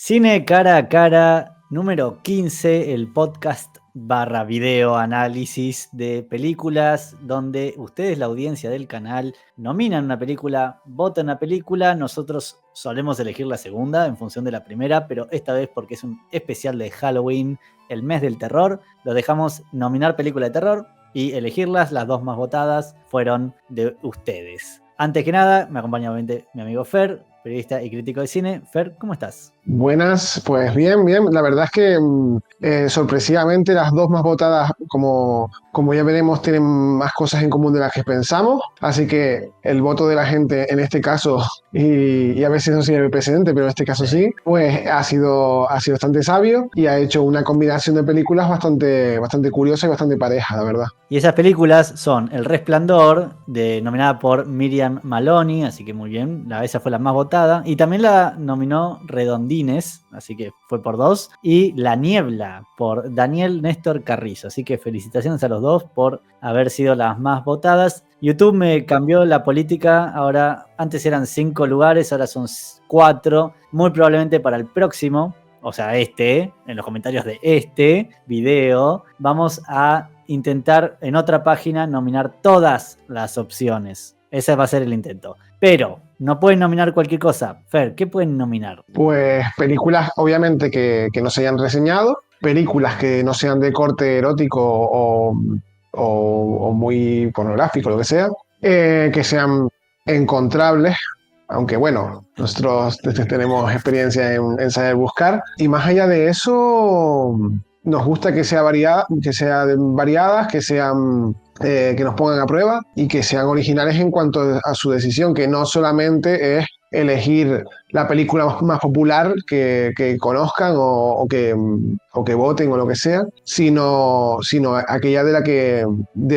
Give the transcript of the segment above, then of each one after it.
Cine cara a cara número 15, el podcast barra video análisis de películas donde ustedes, la audiencia del canal, nominan una película, votan una película, nosotros solemos elegir la segunda en función de la primera, pero esta vez porque es un especial de Halloween, el mes del terror, lo dejamos nominar película de terror y elegirlas, las dos más votadas fueron de ustedes. Antes que nada, me acompaña obviamente mi amigo Fer, periodista y crítico de cine. Fer, ¿cómo estás? Buenas, pues bien, bien. La verdad es que sorpresivamente las dos más votadas, como ya veremos, tienen más cosas en común de las que pensamos. Así que el voto de la gente en este caso, y a veces no sirve precedente, pero en este caso sí, pues ha sido bastante sabio y ha hecho una combinación de películas bastante curiosa y bastante pareja, la verdad. Y esas películas son El Resplandor, nominada por Miriam Maloney, así que muy bien, esa fue la más votada. Y también la nominó Redondines, así que fue por 2. Y La Niebla, por Daniel Néstor Carrizo. Así que felicitaciones a los dos por haber sido las más votadas. YouTube me cambió la política, ahora antes eran 5 lugares, ahora son 4. Muy probablemente para el próximo, o sea, en los comentarios de este video, vamos a intentar en otra página nominar todas las opciones. Ese va a ser el intento. Pero no pueden nominar cualquier cosa. Fer, ¿qué pueden nominar? Pues películas, obviamente, que no se hayan reseñado, películas que no sean de corte erótico o muy pornográfico, lo que sea, que sean encontrables, aunque bueno, nosotros tenemos experiencia en saber buscar, y más allá de eso, nos gusta que sea variadas, que sean que nos pongan a prueba y que sean originales en cuanto a su decisión, que no solamente es elegir la película más popular que conozcan o que voten o lo que sea, sino aquella de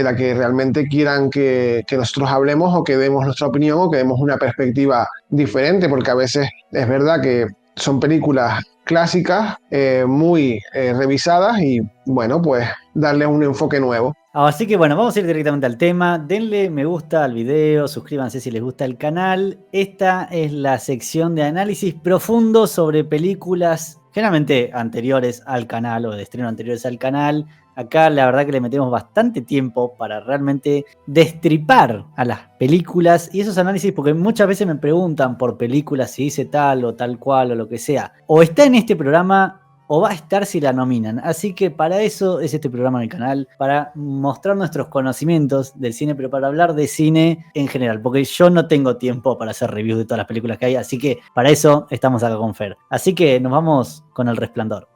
la que realmente quieran que nosotros hablemos o que demos nuestra opinión o que demos una perspectiva diferente, porque a veces es verdad que son películas clásicas, muy revisadas y bueno, pues darle un enfoque nuevo. Así que bueno, vamos a ir directamente al tema. Denle me gusta al video, suscríbanse si les gusta el canal. Esta es la sección de análisis profundo sobre películas generalmente anteriores al canal o de estreno anteriores al canal. Acá la verdad que le metemos bastante tiempo para realmente destripar a las películas y esos análisis, porque muchas veces me preguntan por películas si dice tal o tal cual o lo que sea. O está en este programa o va a estar si la nominan. Así que para eso es este programa en el canal, para mostrar nuestros conocimientos del cine, pero para hablar de cine en general, porque yo no tengo tiempo para hacer reviews de todas las películas que hay, así que para eso estamos acá con Fer. Así que nos vamos con El Resplandor.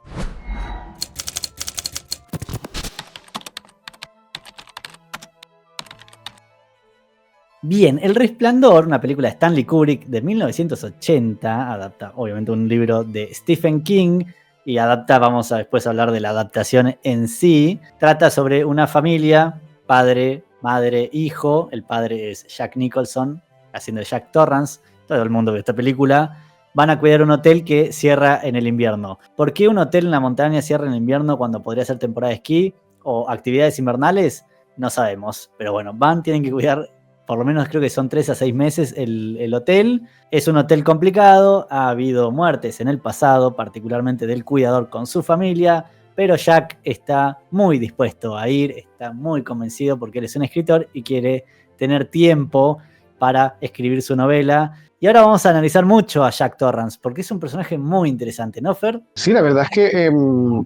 Bien, El Resplandor, una película de Stanley Kubrick de 1980, adapta obviamente un libro de Stephen King y adapta, vamos a después hablar de la adaptación en sí. Trata sobre una familia, padre, madre, hijo. El padre es Jack Nicholson, haciendo de Jack Torrance. Todo el mundo ve esta película. Van a cuidar un hotel que cierra en el invierno. ¿Por qué un hotel en la montaña cierra en el invierno cuando podría ser temporada de esquí o actividades invernales? No sabemos, pero bueno, tienen que cuidar. Por lo menos creo que son 3 a 6 meses el hotel. Es un hotel complicado, ha habido muertes en el pasado, particularmente del cuidador con su familia, pero Jack está muy dispuesto a ir, está muy convencido porque él es un escritor y quiere tener tiempo para escribir su novela. Y ahora vamos a analizar mucho a Jack Torrance, porque es un personaje muy interesante, ¿no, Fer? Sí, la verdad es que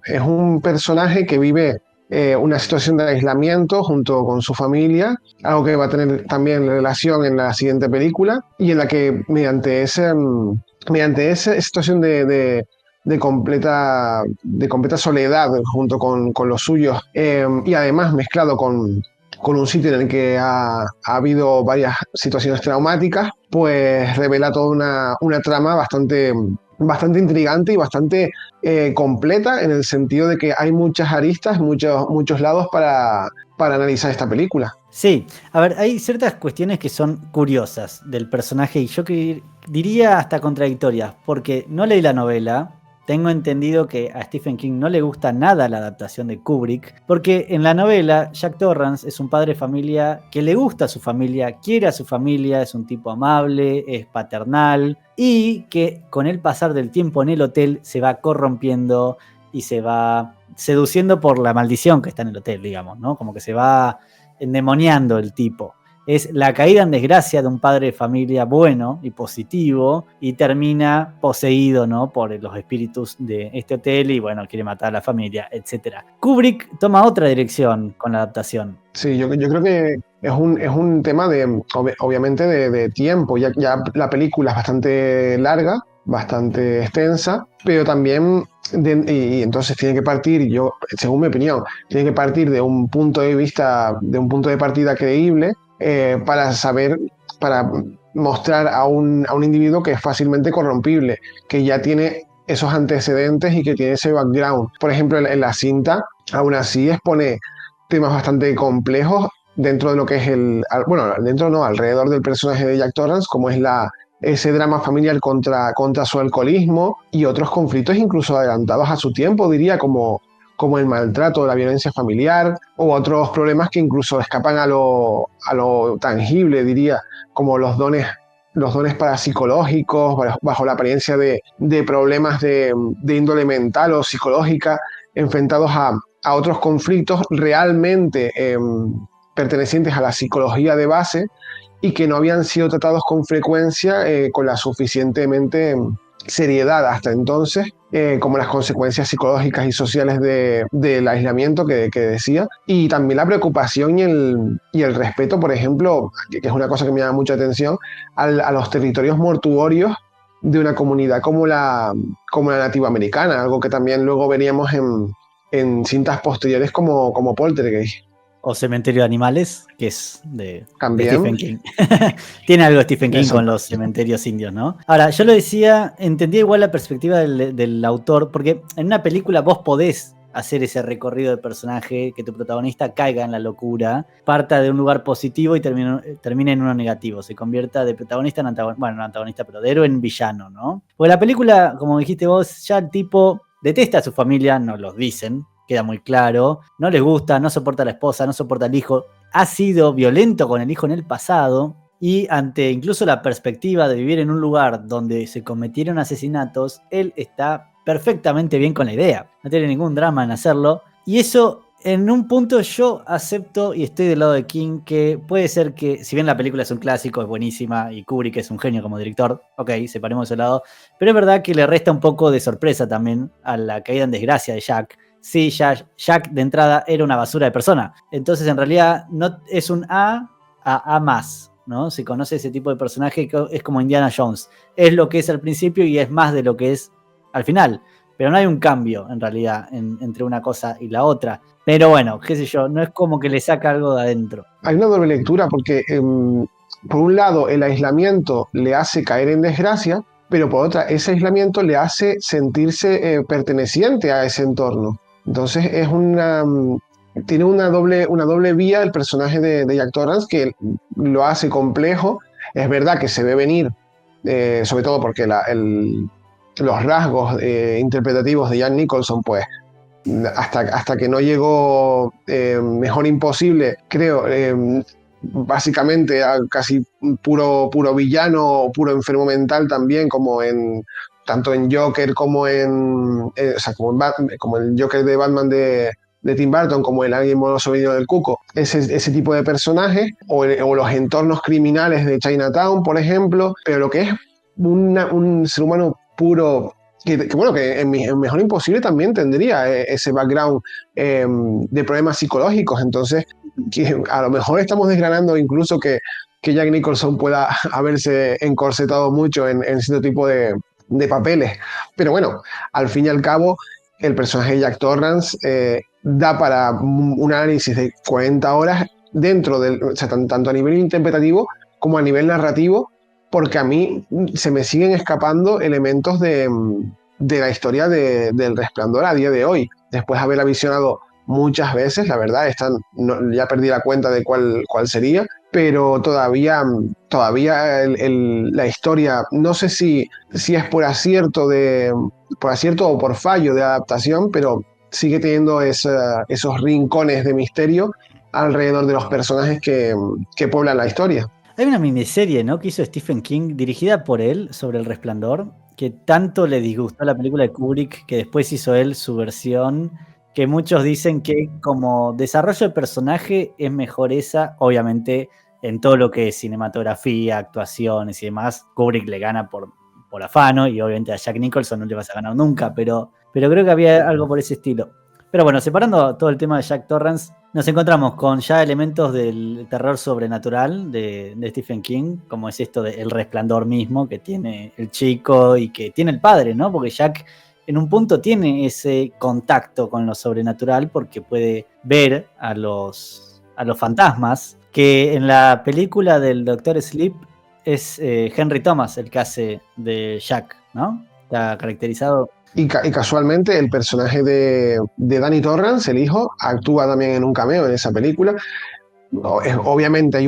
es un personaje que vive una situación de aislamiento junto con su familia, algo que va a tener también relación en la siguiente película, y en la que mediante esa situación de completa soledad junto con los suyos, y además mezclado con un sitio en el que ha habido varias situaciones traumáticas, pues revela toda una trama bastante intrigante y bastante completa, en el sentido de que hay muchas aristas, muchos lados para analizar esta película. Sí, a ver, hay ciertas cuestiones que son curiosas del personaje y yo que diría hasta contradictorias, porque no leí la novela, tengo entendido que a Stephen King no le gusta nada la adaptación de Kubrick, porque en la novela Jack Torrance es un padre de familia que le gusta a su familia, quiere a su familia, es un tipo amable, es paternal, y que con el pasar del tiempo en el hotel se va corrompiendo y se va seduciendo por la maldición que está en el hotel, digamos, ¿no? Como que se va endemoniando el tipo. Es la caída en desgracia de un padre de familia bueno y positivo y termina poseído, ¿no?, por los espíritus de este hotel y bueno, quiere matar a la familia, etc. Kubrick toma otra dirección con la adaptación. Sí, yo creo que es un tema obviamente de tiempo. Ya la película es bastante larga, bastante extensa, pero también, y entonces tiene que partir, según mi opinión, tiene que partir de un punto de vista, de un punto de partida creíble, para mostrar a un individuo que es fácilmente corrompible, que ya tiene esos antecedentes y que tiene ese background. Por ejemplo, en la cinta, aún así expone temas bastante complejos dentro de lo que es alrededor del personaje de Jack Torrance, como es ese drama familiar contra su alcoholismo y otros conflictos incluso adelantados a su tiempo, diría, como el maltrato, la violencia familiar o otros problemas que incluso escapan a lo tangible, diría, como los dones parapsicológicos, bajo la apariencia de problemas de índole mental o psicológica, enfrentados a otros conflictos realmente pertenecientes a la psicología de base y que no habían sido tratados con frecuencia con la suficientemente seriedad hasta entonces, como las consecuencias psicológicas y sociales del aislamiento que decía, y también la preocupación y el respeto, por ejemplo, que es una cosa que me llama mucha atención, a los territorios mortuorios de una comunidad como la nativa americana, algo que también luego veríamos en cintas posteriores como Poltergeist. O Cementerio de Animales, que es de También. Stephen King. Tiene algo Stephen King con los cementerios indios, ¿no? Ahora, yo lo decía, entendía igual la perspectiva del autor, porque en una película vos podés hacer ese recorrido de personaje, que tu protagonista caiga en la locura, parta de un lugar positivo y termine en uno negativo, se convierta de protagonista en antagonista, bueno, no antagonista, pero de héroe en villano, ¿no? Porque la película, como dijiste vos, ya el tipo detesta a su familia, nos lo dicen, queda muy claro, no les gusta, no soporta a la esposa, no soporta al hijo, ha sido violento con el hijo en el pasado y ante incluso la perspectiva de vivir en un lugar donde se cometieron asesinatos, él está perfectamente bien con la idea, no tiene ningún drama en hacerlo y eso en un punto yo acepto y estoy del lado de King, que puede ser que, si bien la película es un clásico, es buenísima y Kubrick es un genio como director, ok, separemos de ese lado, pero es verdad que le resta un poco de sorpresa también a la caída en desgracia de Jack. Sí, Jack de entrada era una basura de persona. Entonces, en realidad, no es un A más, ¿no? Se conoce ese tipo de personaje que es como Indiana Jones. Es lo que es al principio y es más de lo que es al final. Pero no hay un cambio, en realidad, entre una cosa y la otra. Pero bueno, qué sé yo, no es como que le saca algo de adentro. Hay una doble lectura porque, por un lado, el aislamiento le hace caer en desgracia, pero por otra, ese aislamiento le hace sentirse perteneciente a ese entorno. Entonces tiene una doble vía el personaje de Jack Torrance que lo hace complejo. Es verdad que se ve venir, sobre todo porque los rasgos interpretativos de Jack Nicholson, pues hasta que no llegó Mejor Imposible, creo, básicamente casi puro villano, puro enfermo mental también, tanto en Joker como o sea, como el Joker de Batman de Tim Burton, como el Alguien Moroso Venido del Cuco, ese tipo de personajes, o los entornos criminales de Chinatown, por ejemplo, pero lo que es un ser humano puro, que en Mejor Imposible también tendría ese background de problemas psicológicos, entonces que a lo mejor estamos desgranando incluso que Jack Nicholson pueda haberse encorsetado mucho en cierto tipo de papeles, pero bueno, al fin y al cabo el personaje de Jack Torrance da para un análisis de 40 horas o sea, tanto a nivel interpretativo como a nivel narrativo, porque a mí se me siguen escapando elementos de la historia del Resplandor a día de hoy, después de haberla visionado muchas veces, la verdad, ya perdí la cuenta de cuál sería, pero todavía la historia, no sé si es por acierto o por fallo de adaptación, pero sigue teniendo esos rincones de misterio alrededor de los personajes que poblan la historia. Hay una miniserie, ¿no?, que hizo Stephen King, dirigida por él, sobre El Resplandor, que tanto le disgustó la película de Kubrick, que después hizo él su versión, que muchos dicen que como desarrollo de personaje es mejor esa, obviamente en todo lo que es cinematografía, actuaciones y demás, Kubrick le gana por afano, y obviamente a Jack Nicholson no le vas a ganar nunca, pero creo que había algo por ese estilo. Pero bueno, separando todo el tema de Jack Torrance, nos encontramos con ya elementos del terror sobrenatural de Stephen King, como es esto del resplandor mismo que tiene el chico y que tiene el padre, ¿no? Porque Jack en un punto tiene ese contacto con lo sobrenatural porque puede ver a los fantasmas, que en la película del Doctor Sleep es Henry Thomas el que hace de Jack, ¿no? Está caracterizado. Y casualmente el personaje de Danny Torrance, el hijo, actúa también en un cameo en esa película. Obviamente hay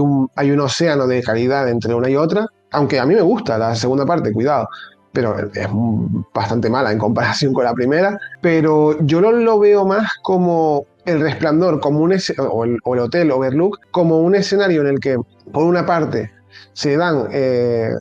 un océano de calidad entre una y otra, aunque a mí me gusta la segunda parte, cuidado, pero es bastante mala en comparación con la primera. Pero yo lo veo más como El Resplandor, como o el Hotel Overlook, como un escenario en el que, por una parte, se dan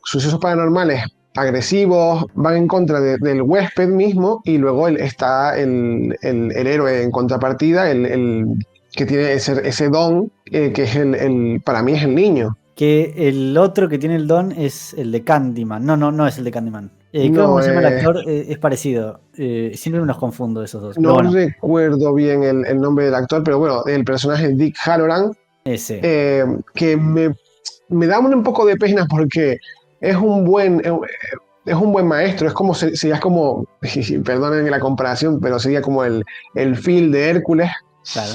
sucesos paranormales agresivos, van en contra del huésped mismo, y luego está el héroe en contrapartida, que tiene ese don, que es para mí es el niño. Que el otro que tiene el don es el de Candyman. No es el de Candyman. ¿Cómo No, se llama el actor? Es parecido. Siempre me los confundo esos dos. Pero no bueno, recuerdo bien el nombre del actor, pero bueno, el personaje Dick Halloran, ese. que me da un poco de pena porque es es un buen maestro, es como, sería como, perdonen la comparación, pero sería como el Phil de Hércules, Claro.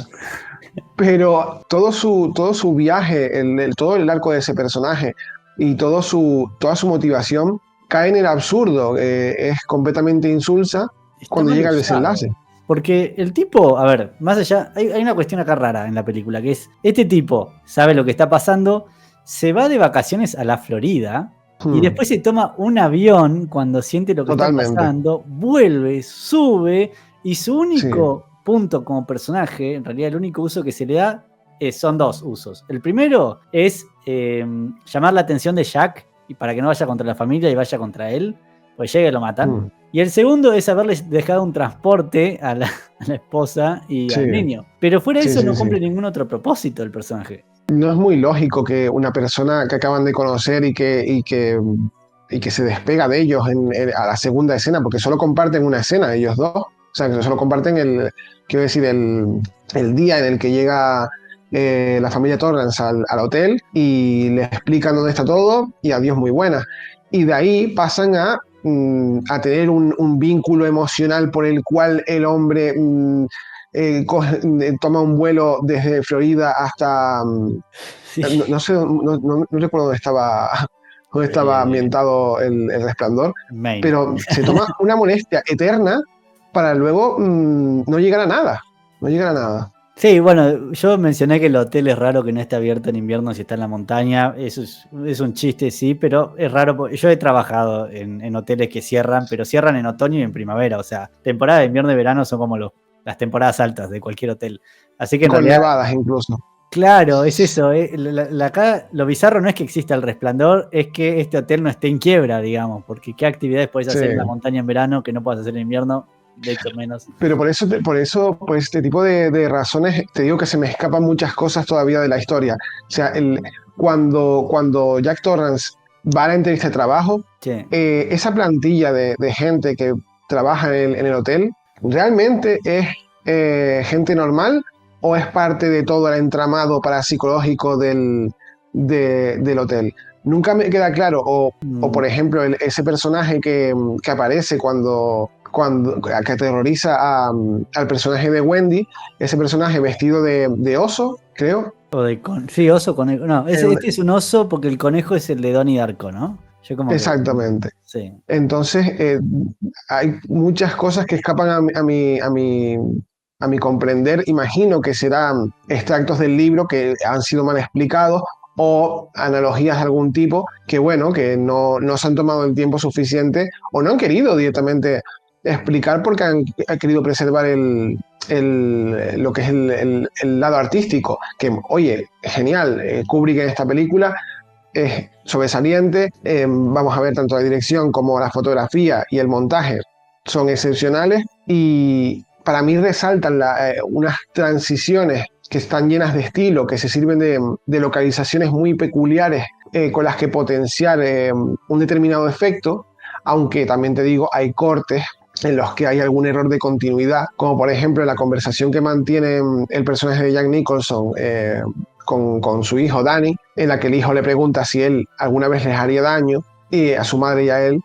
pero todo su viaje, todo el arco de ese personaje y toda su motivación cae en el absurdo, es completamente insulsa Está cuando mal llega el usado. desenlace. Porque el tipo, a ver, más allá, hay una cuestión acá rara en la película, que es, este tipo sabe lo que está pasando, se va de vacaciones a la Florida y Hmm, después se toma un avión cuando siente lo que está totalmente, pasando, vuelve, sube y su sí. único punto como personaje, en realidad el único uso que se le da son dos usos. El primero es llamar la atención de Jack y para que no vaya contra la familia y vaya contra él, pues llega y lo matan. Hmm, Y el segundo es haberles dejado un transporte a la esposa y sí, al niño. Pero fuera de sí, eso no sí, sí. cumple ningún otro propósito el personaje. No es muy lógico que una persona que acaban de conocer y que se despega de ellos a la segunda escena, porque solo comparten una escena ellos dos, o sea, que solo comparten quiero decir, el día en el que llega la familia Torrance al hotel y le explican dónde está todo y adiós muy buena. Y de ahí pasan a tener un vínculo emocional por el cual el hombre toma un vuelo desde Florida hasta, Sí. no sé, no recuerdo dónde estaba Eh, ambientado el Resplandor, Maine. pero se toma una molestia eterna para luego no llegar a nada, no llegar a nada. Sí, bueno, yo mencioné que el hotel es raro que no esté abierto en invierno si está en la montaña. Eso es un chiste, sí, pero es raro. Yo he trabajado en hoteles que cierran, pero cierran en otoño y en primavera. O sea, temporada de invierno y verano son como las temporadas altas de cualquier hotel. Así que en Con realidad, nevadas incluso. claro, es eso. Acá lo bizarro no es que exista el resplandor, es que este hotel no esté en quiebra, digamos, porque qué actividades puedes Sí. hacer en la montaña en verano que no puedas hacer en invierno, de hecho menos. Pero por este tipo de razones, te digo que se me escapan muchas cosas todavía de la historia. O sea, cuando Jack Torrance va a la entrevista de trabajo, Che. esa plantilla de gente que trabaja en el hotel, ¿realmente es gente normal o es parte de todo el entramado parapsicológico del hotel? Nunca me queda claro, o Mm. por ejemplo, ese personaje que aparece que aterroriza al personaje de Wendy, ese personaje vestido de oso, creo. Sí, oso, conejo. No, En- este es un oso porque el conejo es el de Donnie Darko, ¿no? Yo como que. exactamente. Sí. Entonces, hay muchas cosas que escapan a mi comprender. Imagino que serán extractos del libro que han sido mal explicados o analogías de algún tipo que, bueno, que no se han tomado el tiempo suficiente o no han querido directamente explicar porque han querido preservar lo que es el lado artístico, que, oye, genial, Kubrick en esta película es sobresaliente, vamos a ver tanto la dirección como la fotografía y el montaje son excepcionales y para mí resaltan unas transiciones que están llenas de estilo, que se sirven de localizaciones muy peculiares con las que potenciar un determinado efecto, aunque también te digo, hay cortes en los que hay algún error de continuidad, como por ejemplo la conversación que mantiene el personaje de Jack Nicholson con su hijo Danny, en la que el hijo le pregunta si él alguna vez les haría daño a su madre y a él.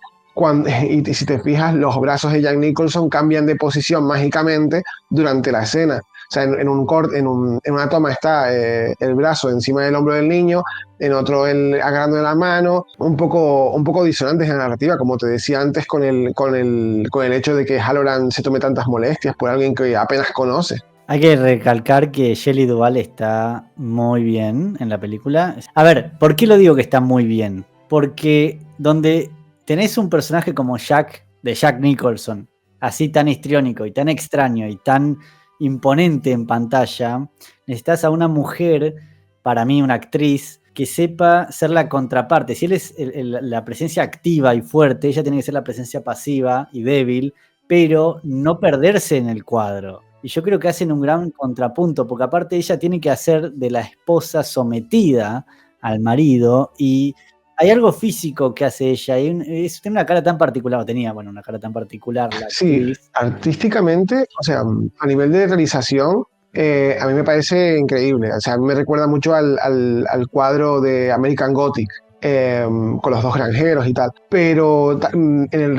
Y si te fijas, los brazos de Jack Nicholson cambian de posición mágicamente durante la escena. O sea, en una toma está el brazo encima del hombro del niño, en otro él agarrando de la mano, un poco disonantes en la narrativa, como te decía antes, con el hecho de que Halloran se tome tantas molestias por alguien que apenas conoce. Hay que recalcar que Shelley Duvall está muy bien en la película. A ver, ¿por qué lo digo que está muy bien? Porque donde tenés un personaje como Jack, de Jack Nicholson, así tan histriónico y tan extraño y tan imponente en pantalla, necesitas a una mujer, para mí una actriz, que sepa ser la contraparte. Si él es la presencia activa y fuerte, ella tiene que ser la presencia pasiva y débil, pero no perderse en el cuadro. Y yo creo que hacen un gran contrapunto, porque aparte ella tiene que hacer de la esposa sometida al marido, y hay algo físico que hace ella, tiene una cara tan particular, una cara tan particular la Sí, actriz. artísticamente, o sea, a nivel de realización, a mí me parece increíble. O sea, a mí me recuerda mucho al cuadro de American Gothic, con los dos granjeros y tal. Pero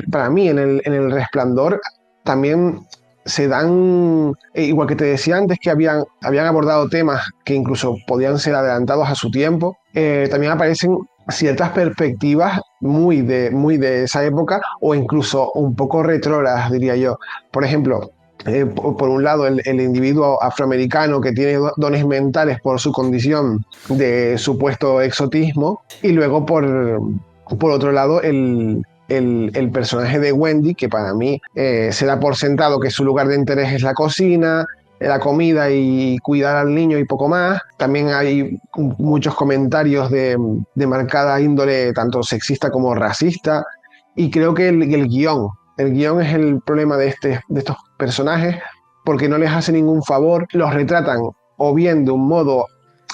para mí, en el Resplandor, también se dan, igual que te decía antes, que habían abordado temas que incluso podían ser adelantados a su tiempo, también aparecen ciertas perspectivas muy de esa época o incluso un poco retrógradas, diría yo. Por ejemplo, por un lado, el individuo afroamericano que tiene dones mentales por su condición de supuesto exotismo, y luego por otro lado, el personaje de Wendy, que para mí se da por sentado que su lugar de interés es la cocina, la comida y cuidar al niño y poco más. También hay muchos comentarios de marcada índole, tanto sexista como racista, y creo que el guión es el problema de estos personajes, porque no les hace ningún favor, los retratan o bien de un modo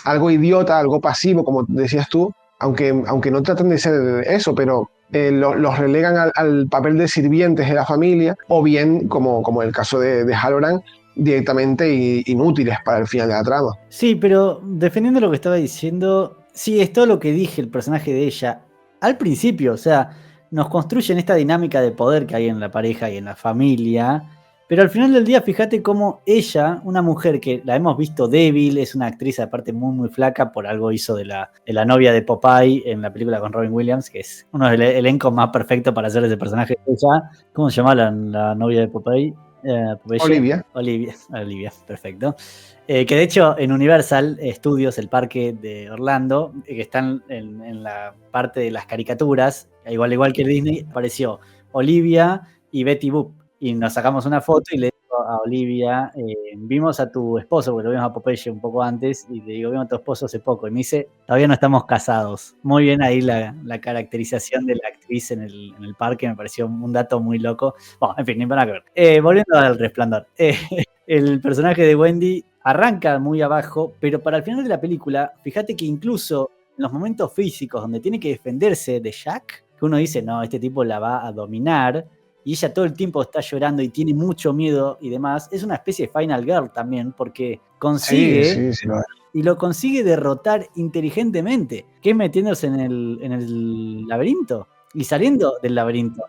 algo idiota, algo pasivo, como decías tú, aunque no tratan de ser eso, pero los relegan al papel de sirvientes de la familia, o bien, como el caso de Halloran, directamente inútiles para el final de la trama. Sí, pero defendiendo lo que estaba diciendo, sí, es todo lo que dije el personaje de ella al principio, o sea, nos construyen esta dinámica de poder que hay en la pareja y en la familia, pero al final del día fíjate cómo ella, una mujer que la hemos visto débil, es una actriz aparte muy muy flaca, por algo hizo de la novia de Popeye en la película con Robin Williams, que es uno de los elencos más perfectos para hacer ese personaje de ella. ¿Cómo se llama la novia de Popeye? Olivia. Olivia, perfecto. Que de hecho en Universal Studios, el parque de Orlando, que están en la parte de las caricaturas, igual que Disney, apareció Olivia y Betty Boop. Y nos sacamos una foto y le digo a Olivia, vimos a tu esposo, porque lo vimos a Popeye un poco antes, y le digo, vimos a tu esposo hace poco. Y me dice, todavía no estamos casados. Muy bien ahí la caracterización de la actriz en el parque, me pareció un dato muy loco. Bueno, en fin, ni para qué ver. Volviendo al Resplandor. El personaje de Wendy arranca muy abajo, pero para el final de la película, fíjate que incluso en los momentos físicos donde tiene que defenderse de Jack, que uno dice, no, este tipo la va a dominar, y ella todo el tiempo está llorando y tiene mucho miedo y demás, es una especie de Final Girl también, porque consigue, Sí, y lo consigue derrotar inteligentemente, que es metiéndose en el laberinto y saliendo del laberinto.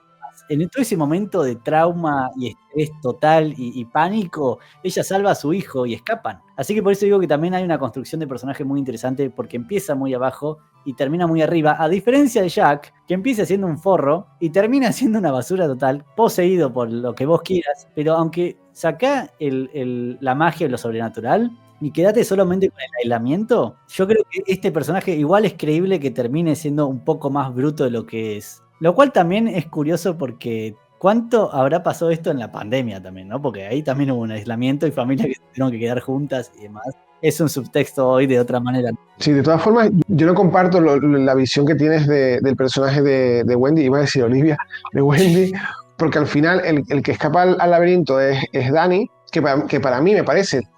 En todo ese momento de trauma y estrés total y pánico, ella salva a su hijo y escapan. Así que por eso digo que también hay una construcción de personaje muy interesante, porque empieza muy abajo y termina muy arriba, a diferencia de Jack, que empieza siendo un forro y termina siendo una basura total, poseído por lo que vos quieras, pero aunque sacá la magia y lo sobrenatural, y quédate solamente con el aislamiento, yo creo que este personaje igual es creíble que termine siendo un poco más bruto de lo que es. Lo cual también es curioso porque ¿cuánto habrá pasado esto en la pandemia también, no? Porque ahí también hubo un aislamiento y familias que se tuvieron que quedar juntas y demás. Es un subtexto hoy de otra manera. Sí, de todas formas, yo no comparto la visión que tienes del personaje de Wendy, iba a decir Olivia, de Wendy, porque al final el que escapa al laberinto es Danny, que para mí me parece,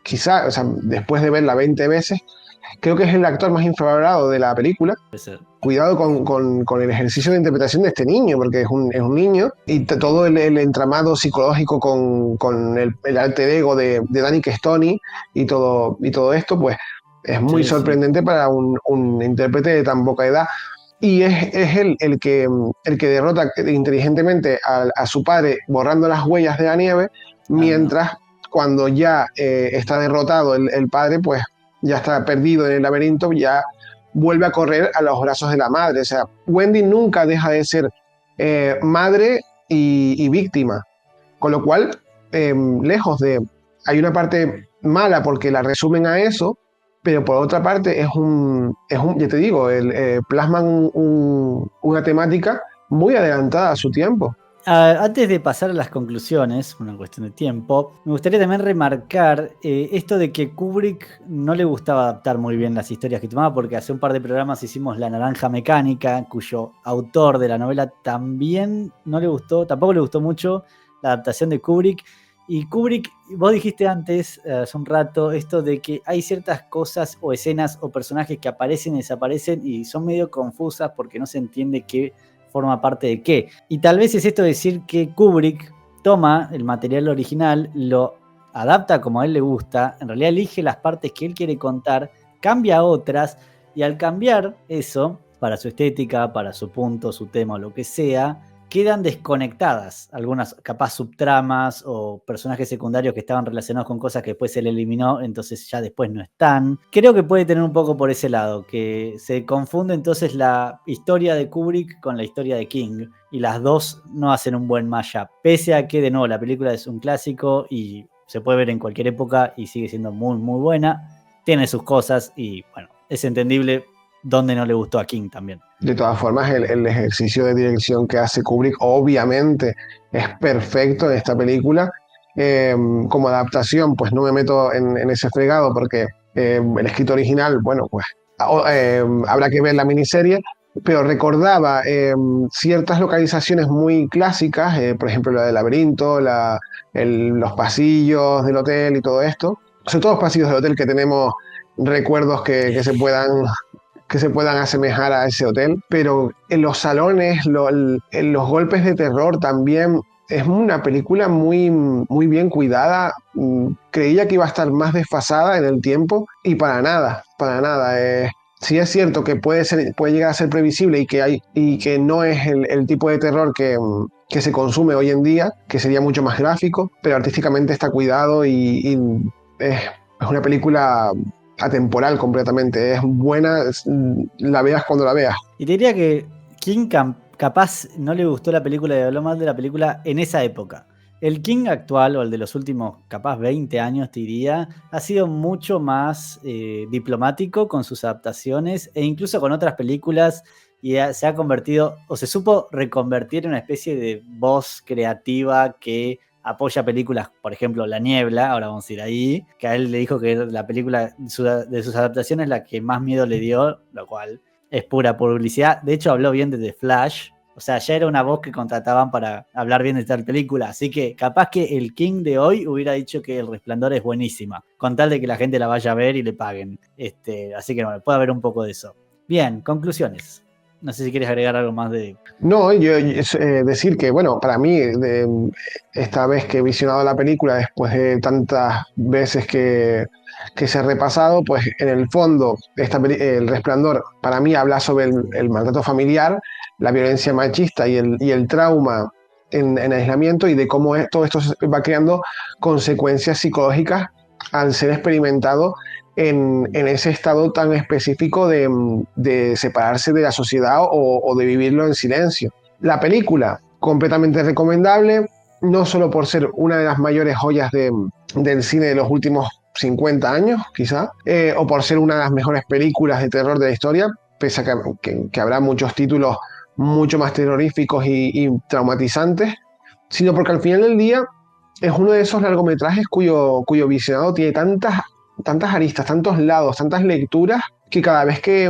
quizá, o sea, después de verla 20 veces, creo que es el actor más infravalorado de la película. Puede ser. Cuidado con el ejercicio de interpretación de este niño, porque es un niño, y todo el entramado psicológico con el alter ego de Danny, que es Tony, y todo esto, pues es muy Sí, sorprendente para un intérprete de tan poca edad. Y es el que derrota inteligentemente a su padre borrando las huellas de la nieve, mientras cuando ya está derrotado el padre, pues ya está perdido en el laberinto, ya vuelve a correr a los brazos de la madre. O sea, Wendy nunca deja de ser madre y víctima. Con lo cual, lejos de... Hay una parte mala porque la resumen a eso, pero por otra parte ya te digo, plasman una temática muy adelantada a su tiempo. Antes de pasar a las conclusiones, una cuestión de tiempo, me gustaría también remarcar esto de que Kubrick no le gustaba adaptar muy bien las historias que tomaba, porque hace un par de programas hicimos La Naranja Mecánica, cuyo autor de la novela también no le gustó, tampoco le gustó mucho la adaptación de Kubrick. Y Kubrick, vos dijiste antes, hace un rato, esto de que hay ciertas cosas o escenas o personajes que aparecen y desaparecen y son medio confusas porque no se entiende qué forma parte de qué. Y tal vez es esto de decir que Kubrick toma el material original, lo adapta como a él le gusta, en realidad elige las partes que él quiere contar, cambia otras, y al cambiar eso, para su estética, para su punto, su tema o lo que sea, quedan desconectadas algunas capaz subtramas o personajes secundarios que estaban relacionados con cosas que después se le eliminó, entonces ya después no están. Creo que puede tener un poco por ese lado, que se confunde entonces la historia de Kubrick con la historia de King, y las dos no hacen un buen mashup, pese a que de nuevo la película es un clásico y se puede ver en cualquier época y sigue siendo muy muy buena, tiene sus cosas y bueno, es entendible donde no le gustó a King también. De todas formas, el ejercicio de dirección que hace Kubrick obviamente es perfecto en esta película. Como adaptación, pues no me meto en ese fregado porque el escrito original, bueno, pues habrá que ver la miniserie, pero recordaba ciertas localizaciones muy clásicas, por ejemplo la del laberinto, los pasillos del hotel y todo esto. Sobre todo los pasillos del hotel que tenemos recuerdos que se puedan asemejar a ese hotel, pero en los salones, en los golpes de terror también, es una película muy bien cuidada. Creía que iba a estar más desfasada en el tiempo y para nada, para nada. Sí es cierto que puede llegar a ser previsible y que no es el tipo de terror que se consume hoy en día, que sería mucho más gráfico, pero artísticamente está cuidado y es una película atemporal completamente. Es buena, la veas cuando la veas. Y te diría que King capaz no le gustó la película y habló mal de la película en esa época. El King actual, o el de los últimos capaz 20 años, te diría, ha sido mucho más diplomático con sus adaptaciones e incluso con otras películas, y se ha convertido, o se supo reconvertir en una especie de voz creativa que apoya películas, por ejemplo, La Niebla, ahora vamos a ir ahí, que a él le dijo que la película de sus adaptaciones la que más miedo le dio, lo cual es pura publicidad. De hecho, habló bien de The Flash, o sea, ya era una voz que contrataban para hablar bien de tal película, así que capaz que el King de hoy hubiera dicho que El Resplandor es buenísima, con tal de que la gente la vaya a ver y le paguen. Así que bueno, puede haber un poco de eso. Bien, conclusiones. No sé si quieres agregar algo más de... No, yo decir que, bueno, para mí, esta vez que he visionado la película, después de tantas veces que se ha repasado, pues en el fondo, El Resplandor, para mí habla sobre el maltrato familiar, la violencia machista y el trauma en aislamiento, y de cómo todo esto va creando consecuencias psicológicas al ser experimentado en ese estado tan específico de separarse de la sociedad o de vivirlo en silencio. La película, completamente recomendable. no solo por ser una de las mayores joyas del cine de los últimos 50 años, quizá, o por ser una de las mejores películas de terror de la historia, pese a que habrá muchos títulos mucho más terroríficos y traumatizantes, sino porque al final del día es uno de esos largometrajes cuyo visionado tiene tantas aristas, tantos lados, tantas lecturas, que cada vez que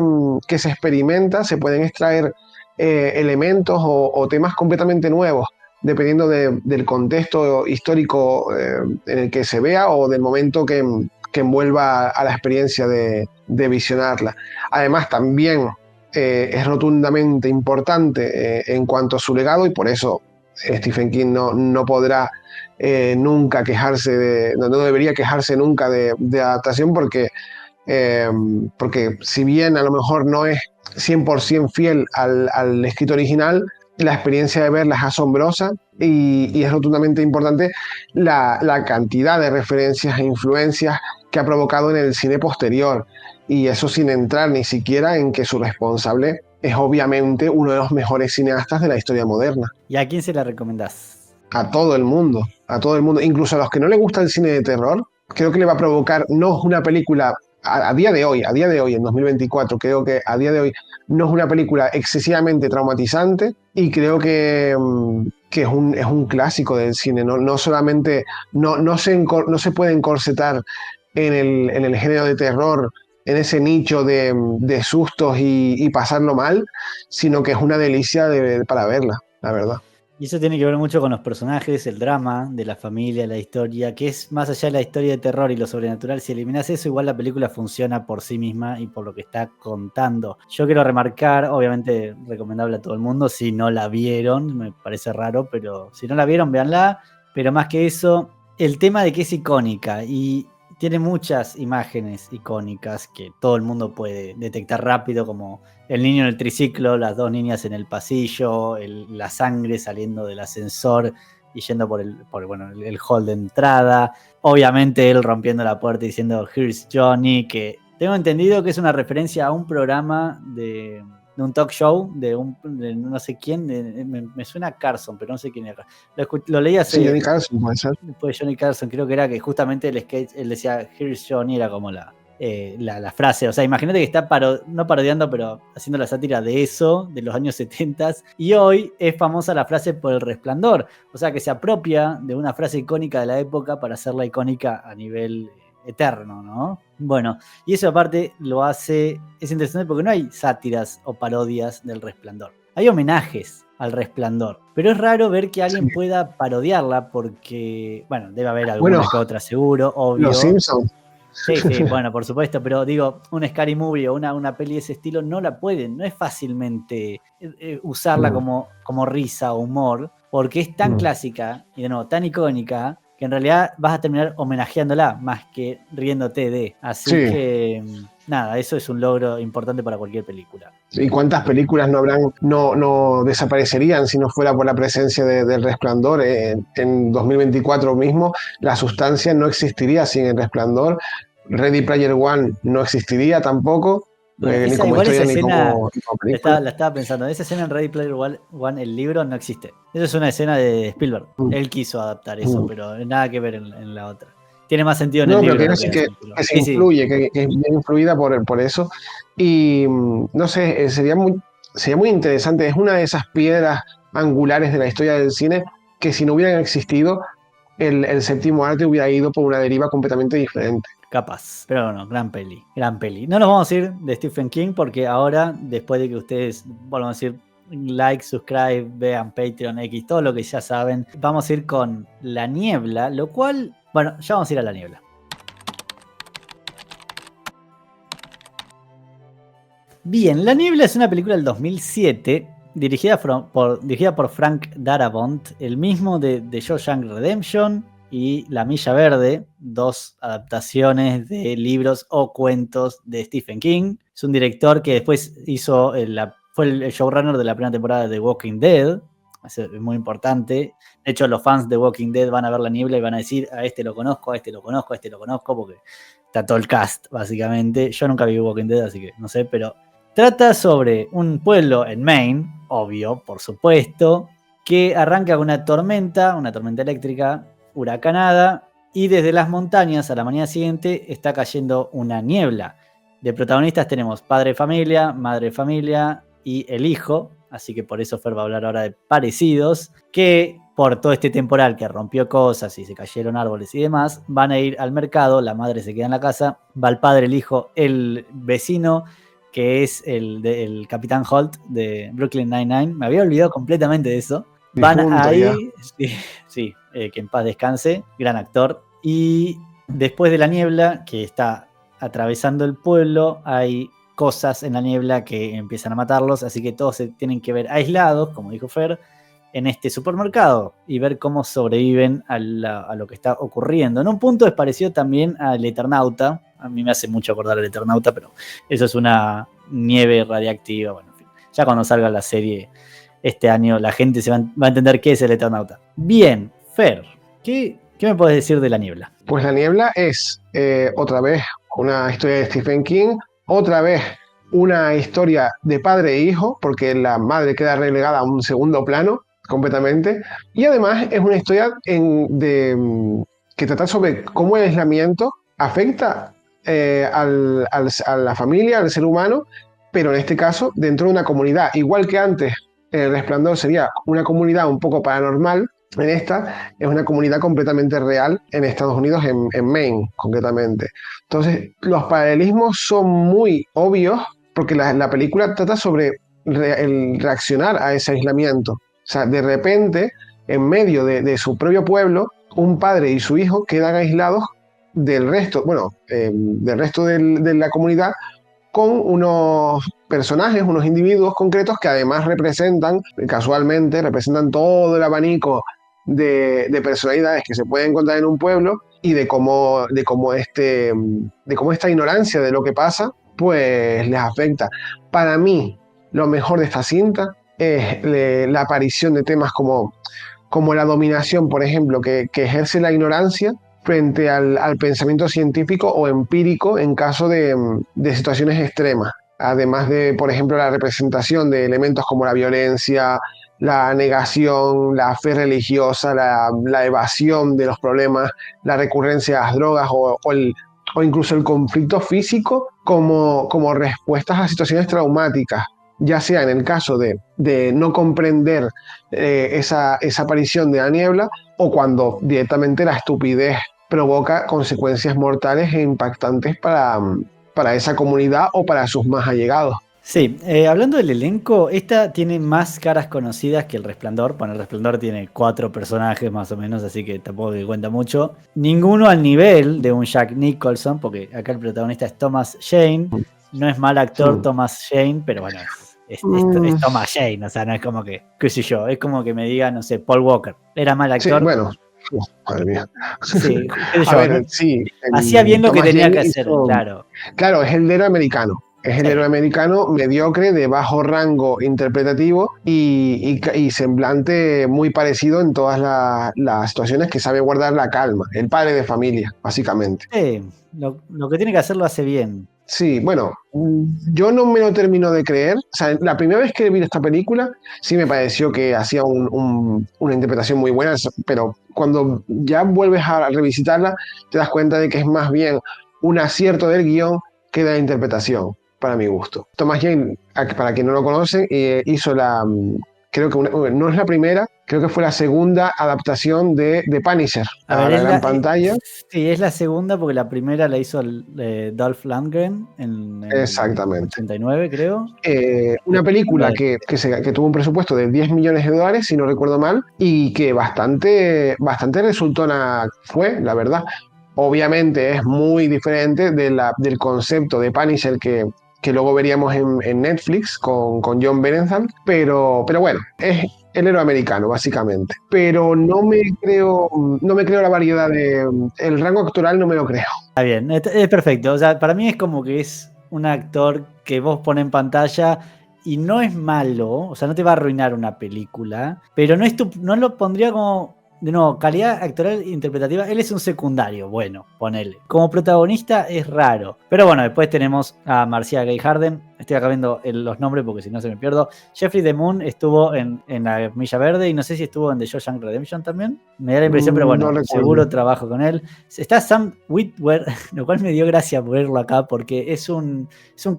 se experimenta se pueden extraer elementos o temas completamente nuevos, dependiendo del contexto histórico en el que se vea o del momento que envuelva a la experiencia de visionarla. Además, también es rotundamente importante en cuanto a su legado, y por eso Stephen King no podrá nunca quejarse no debería quejarse nunca de adaptación, porque si bien a lo mejor no es 100% fiel al escrito original, la experiencia de verla es asombrosa, y es rotundamente importante la cantidad de referencias e influencias que ha provocado en el cine posterior, y eso sin entrar ni siquiera en que su responsable es obviamente uno de los mejores cineastas de la historia moderna. ¿Y a quién se la recomendás? A todo el mundo, incluso a los que no les gusta el cine de terror, creo que le va a provocar, no es una película, a día de hoy, en 2024, creo que a día de hoy no es una película excesivamente traumatizante, y creo que es un clásico del cine, no solamente, no se puede encorsetar en el género de terror, en ese nicho de sustos y pasarlo mal, sino que es una delicia para verla, la verdad. Y eso tiene que ver mucho con los personajes, el drama de la familia, la historia, que es más allá de la historia de terror y lo sobrenatural. Si eliminas eso, igual la película funciona por sí misma y por lo que está contando. Yo quiero remarcar, obviamente recomendable a todo el mundo, si no la vieron, me parece raro, pero si no la vieron, véanla. Pero más que eso, el tema de que es icónica y tiene muchas imágenes icónicas que todo el mundo puede detectar rápido, como el niño en el triciclo, las dos niñas en el pasillo, la sangre saliendo del ascensor y yendo por el hall de entrada. Obviamente él rompiendo la puerta y diciendo "Here's Johnny", que tengo entendido que es una referencia a un programa de un talk show de no sé quién, me suena a Carson, pero no sé quién era. Lo leí hace... Sí, Johnny Carson puede ser. Pues Johnny Carson, creo que era que justamente el sketch, él decía "Here's Johnny", era como la frase. O sea, imagínate que está no parodiando, pero haciendo la sátira de eso, de los años 70. Y hoy es famosa la frase por El Resplandor. O sea, que se apropia de una frase icónica de la época para hacerla icónica a nivel eterno, ¿no? Bueno, y eso aparte lo hace, es interesante porque no hay sátiras o parodias del Resplandor. Hay homenajes al Resplandor, pero es raro ver que alguien pueda parodiarla porque, bueno, debe haber alguna que otra seguro, obvio. Los Simpsons. Sí, por supuesto, pero digo, un Scary Movie o una peli de ese estilo no la pueden, no es fácilmente usarla como risa o humor, porque es tan clásica y de nuevo tan icónica que en realidad vas a terminar homenajeándola más que riéndote de. Así que nada, eso es un logro importante para cualquier película. ¿Y cuántas películas no desaparecerían si no fuera por la presencia del Resplandor? En 2024 mismo, La Sustancia no existiría sin El Resplandor. Ready Player One no existiría tampoco, ni como historia ni como película. La estaba pensando, esa escena en Ready Player One, el libro, no existe. Eso es una escena de Spielberg. Él quiso adaptar eso, pero nada que ver en la otra. Tiene más sentido en el libro. No, pero que se influye, que es bien influida por eso. Y no sé, sería muy interesante. Es una de esas piedras angulares de la historia del cine que, si no hubieran existido, el séptimo arte hubiera ido por una deriva completamente diferente. Capaz, pero bueno, gran peli. No nos vamos a ir de Stephen King porque ahora, después de que ustedes, vamos a decir, like, subscribe, vean Patreon, X, todo lo que ya saben, vamos a ir con La Niebla, lo cual, bueno, ya vamos a ir a La Niebla. Bien, La Niebla es una película del 2007 dirigida por Frank Darabont, el mismo de Shawshank Redemption y La Milla Verde, dos adaptaciones de libros o cuentos de Stephen King. Es un director que después fue el showrunner de la primera temporada de The Walking Dead. Es muy importante. De hecho, los fans de Walking Dead van a ver La Niebla y van a decir: a este lo conozco, a este lo conozco, a este lo conozco, porque está todo el cast, básicamente. Yo nunca vi Walking Dead, así que no sé, pero trata sobre un pueblo en Maine, obvio, por supuesto, que arranca con una tormenta eléctrica huracanada, y desde las montañas a la mañana siguiente está cayendo una niebla. De protagonistas tenemos padre de familia, madre de familia y el hijo, así que por eso Fer va a hablar ahora de parecidos, que por todo este temporal que rompió cosas y se cayeron árboles y demás, van a ir al mercado, la madre se queda en la casa, va el padre, el hijo, el vecino, que es el Capitán Holt de Brooklyn Nine-Nine, me había olvidado completamente de eso. Van ahí, sí, que en paz descanse, gran actor. Y después de la niebla, que está atravesando el pueblo, hay cosas en la niebla que empiezan a matarlos, así que todos se tienen que ver aislados, como dijo Fer, en este supermercado y ver cómo sobreviven a lo que está ocurriendo. En un punto es parecido también al Eternauta, a mí me hace mucho acordar al Eternauta, pero eso es una nieve radiactiva, bueno, en fin, ya cuando salga la serie este año la gente va a entender qué es el Eternauta. Bien, Fer, ¿qué me puedes decir de La Niebla? Pues La Niebla es otra vez una historia de Stephen King, otra vez una historia de padre e hijo, porque la madre queda relegada a un segundo plano completamente, y además es una historia que trata sobre cómo el aislamiento afecta a la familia, al ser humano, pero en este caso dentro de una comunidad, igual que antes El Resplandor sería una comunidad un poco paranormal. En esta es una comunidad completamente real en Estados Unidos, en Maine, concretamente. Entonces, los paralelismos son muy obvios porque la película trata sobre el reaccionar a ese aislamiento. O sea, de repente, en medio de su propio pueblo, un padre y su hijo quedan aislados del resto, del resto de la comunidad, con unos personajes, unos individuos concretos que además casualmente, representan todo el abanico de personalidades que se pueden encontrar en un pueblo y de cómo esta ignorancia de lo que pasa, pues les afecta. Para mí, lo mejor de esta cinta es la aparición de temas como la dominación, por ejemplo, que ejerce la ignorancia frente al pensamiento científico o empírico en caso de situaciones extremas. Además de, por ejemplo, la representación de elementos como la violencia, la negación, la fe religiosa, la evasión de los problemas, la recurrencia a las drogas o incluso el conflicto físico como respuestas a situaciones traumáticas, ya sea en el caso de no comprender esa aparición de la niebla o cuando directamente la estupidez provoca consecuencias mortales e impactantes para esa comunidad o para sus más allegados. Sí, hablando del elenco, esta tiene más caras conocidas que El Resplandor. Bueno, El Resplandor tiene 4 personajes más o menos, así que tampoco me cuenta mucho. Ninguno al nivel de un Jack Nicholson, porque acá el protagonista es Thomas Jane. No es mal actor Thomas Jane, pero bueno, es Thomas Jane, o sea, no es como que, qué sé yo, es como que me diga, no sé, Paul Walker. Era mal actor. Sí, bueno. Madre mía. Sí, a ver, ¿no? Sí. Hacía bien lo que tenía que hacer, claro. Claro, es el héroe americano. Es el héroe americano mediocre, de bajo rango interpretativo y semblante muy parecido en todas las situaciones, que sabe guardar la calma. El padre de familia, básicamente. Sí, lo que tiene que hacer lo hace bien. Sí, bueno, yo no me lo termino de creer. O sea, la primera vez que vi esta película sí me pareció que hacía una interpretación muy buena, pero cuando ya vuelves a revisitarla te das cuenta de que es más bien un acierto del guión que de la interpretación, para mi gusto. Thomas Jane, para quien no lo conoce, hizo creo que no es la primera, creo que fue la segunda adaptación de Punisher a la gran pantalla. Sí, es la segunda porque la primera la hizo Dolph Lundgren en Exactamente. 89, creo. Una película que tuvo un presupuesto de $10 millones, si no recuerdo mal, y que bastante resultona fue, la verdad. Obviamente es muy diferente del concepto de Punisher que luego veríamos en Netflix con John Bernthal, pero bueno, es el héroe americano, básicamente. Pero no me creo la variedad el rango actoral no me lo creo. Está bien, es perfecto. O sea, para mí es como que es un actor que vos pones en pantalla y no es malo, o sea, no te va a arruinar una película, pero no lo pondría como, de nuevo, calidad actoral interpretativa. Él es un secundario, bueno, ponele. Como protagonista es raro. Pero bueno, después tenemos a Marcia Gay Harden, estoy acá viendo los nombres porque si no se me pierdo. Jeffrey DeMunn estuvo en La Milla Verde y no sé si estuvo en The Shawshank Redemption también. Me da la impresión, pero bueno, No seguro recuerdo. trabajo con él. Está Sam Witwer, lo cual me dio gracia verlo acá porque es un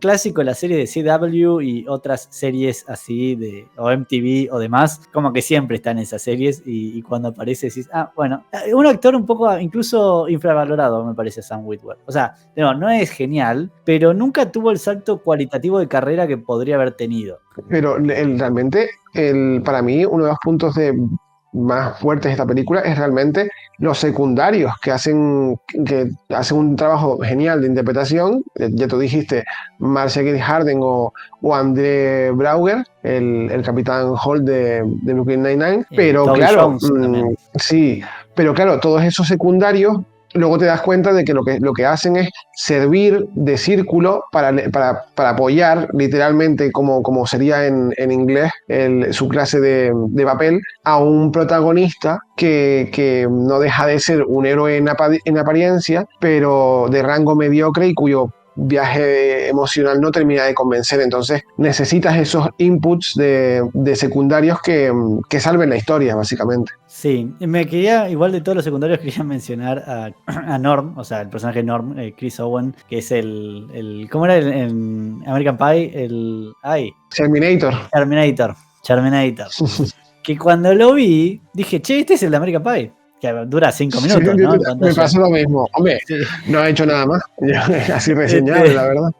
clásico de la serie de CW y otras series así o MTV o demás, como que siempre está en esas series y cuando aparece decís, bueno, un actor un poco incluso infravalorado me parece Sam Witwer. O sea, no es genial, pero nunca tuvo el salto cualitativo de carrera que podría haber tenido. Pero realmente, para mí, uno de los puntos más fuertes de esta película es realmente los secundarios que hacen un trabajo genial de interpretación. Ya tú dijiste, Marcia Gay Harden o André Brauer, el capitán Holt de Brooklyn Nine-Nine. Pero Toby claro, Jones también. sí, pero claro, todos esos secundarios luego te das cuenta de que lo que hacen es servir de círculo para apoyar literalmente, como sería en inglés, su clase de papel, a un protagonista que no deja de ser un héroe en apariencia, pero de rango mediocre y cuyo viaje emocional no termina de convencer. Entonces necesitas esos inputs de secundarios que salven la historia, básicamente. Sí, me quería, igual de todos los secundarios, quería mencionar a Norm, o sea, el personaje Norm, Chris Owen, que es ¿cómo era en American Pie? Terminator. Terminator. Que cuando lo vi, dije, che, este es el de American Pie, que dura 5 Sí, minutos, ¿no? En me pantalla. pasó lo mismo. Hombre, Sí. no ha hecho nada más. Así reseñable, Este, la verdad.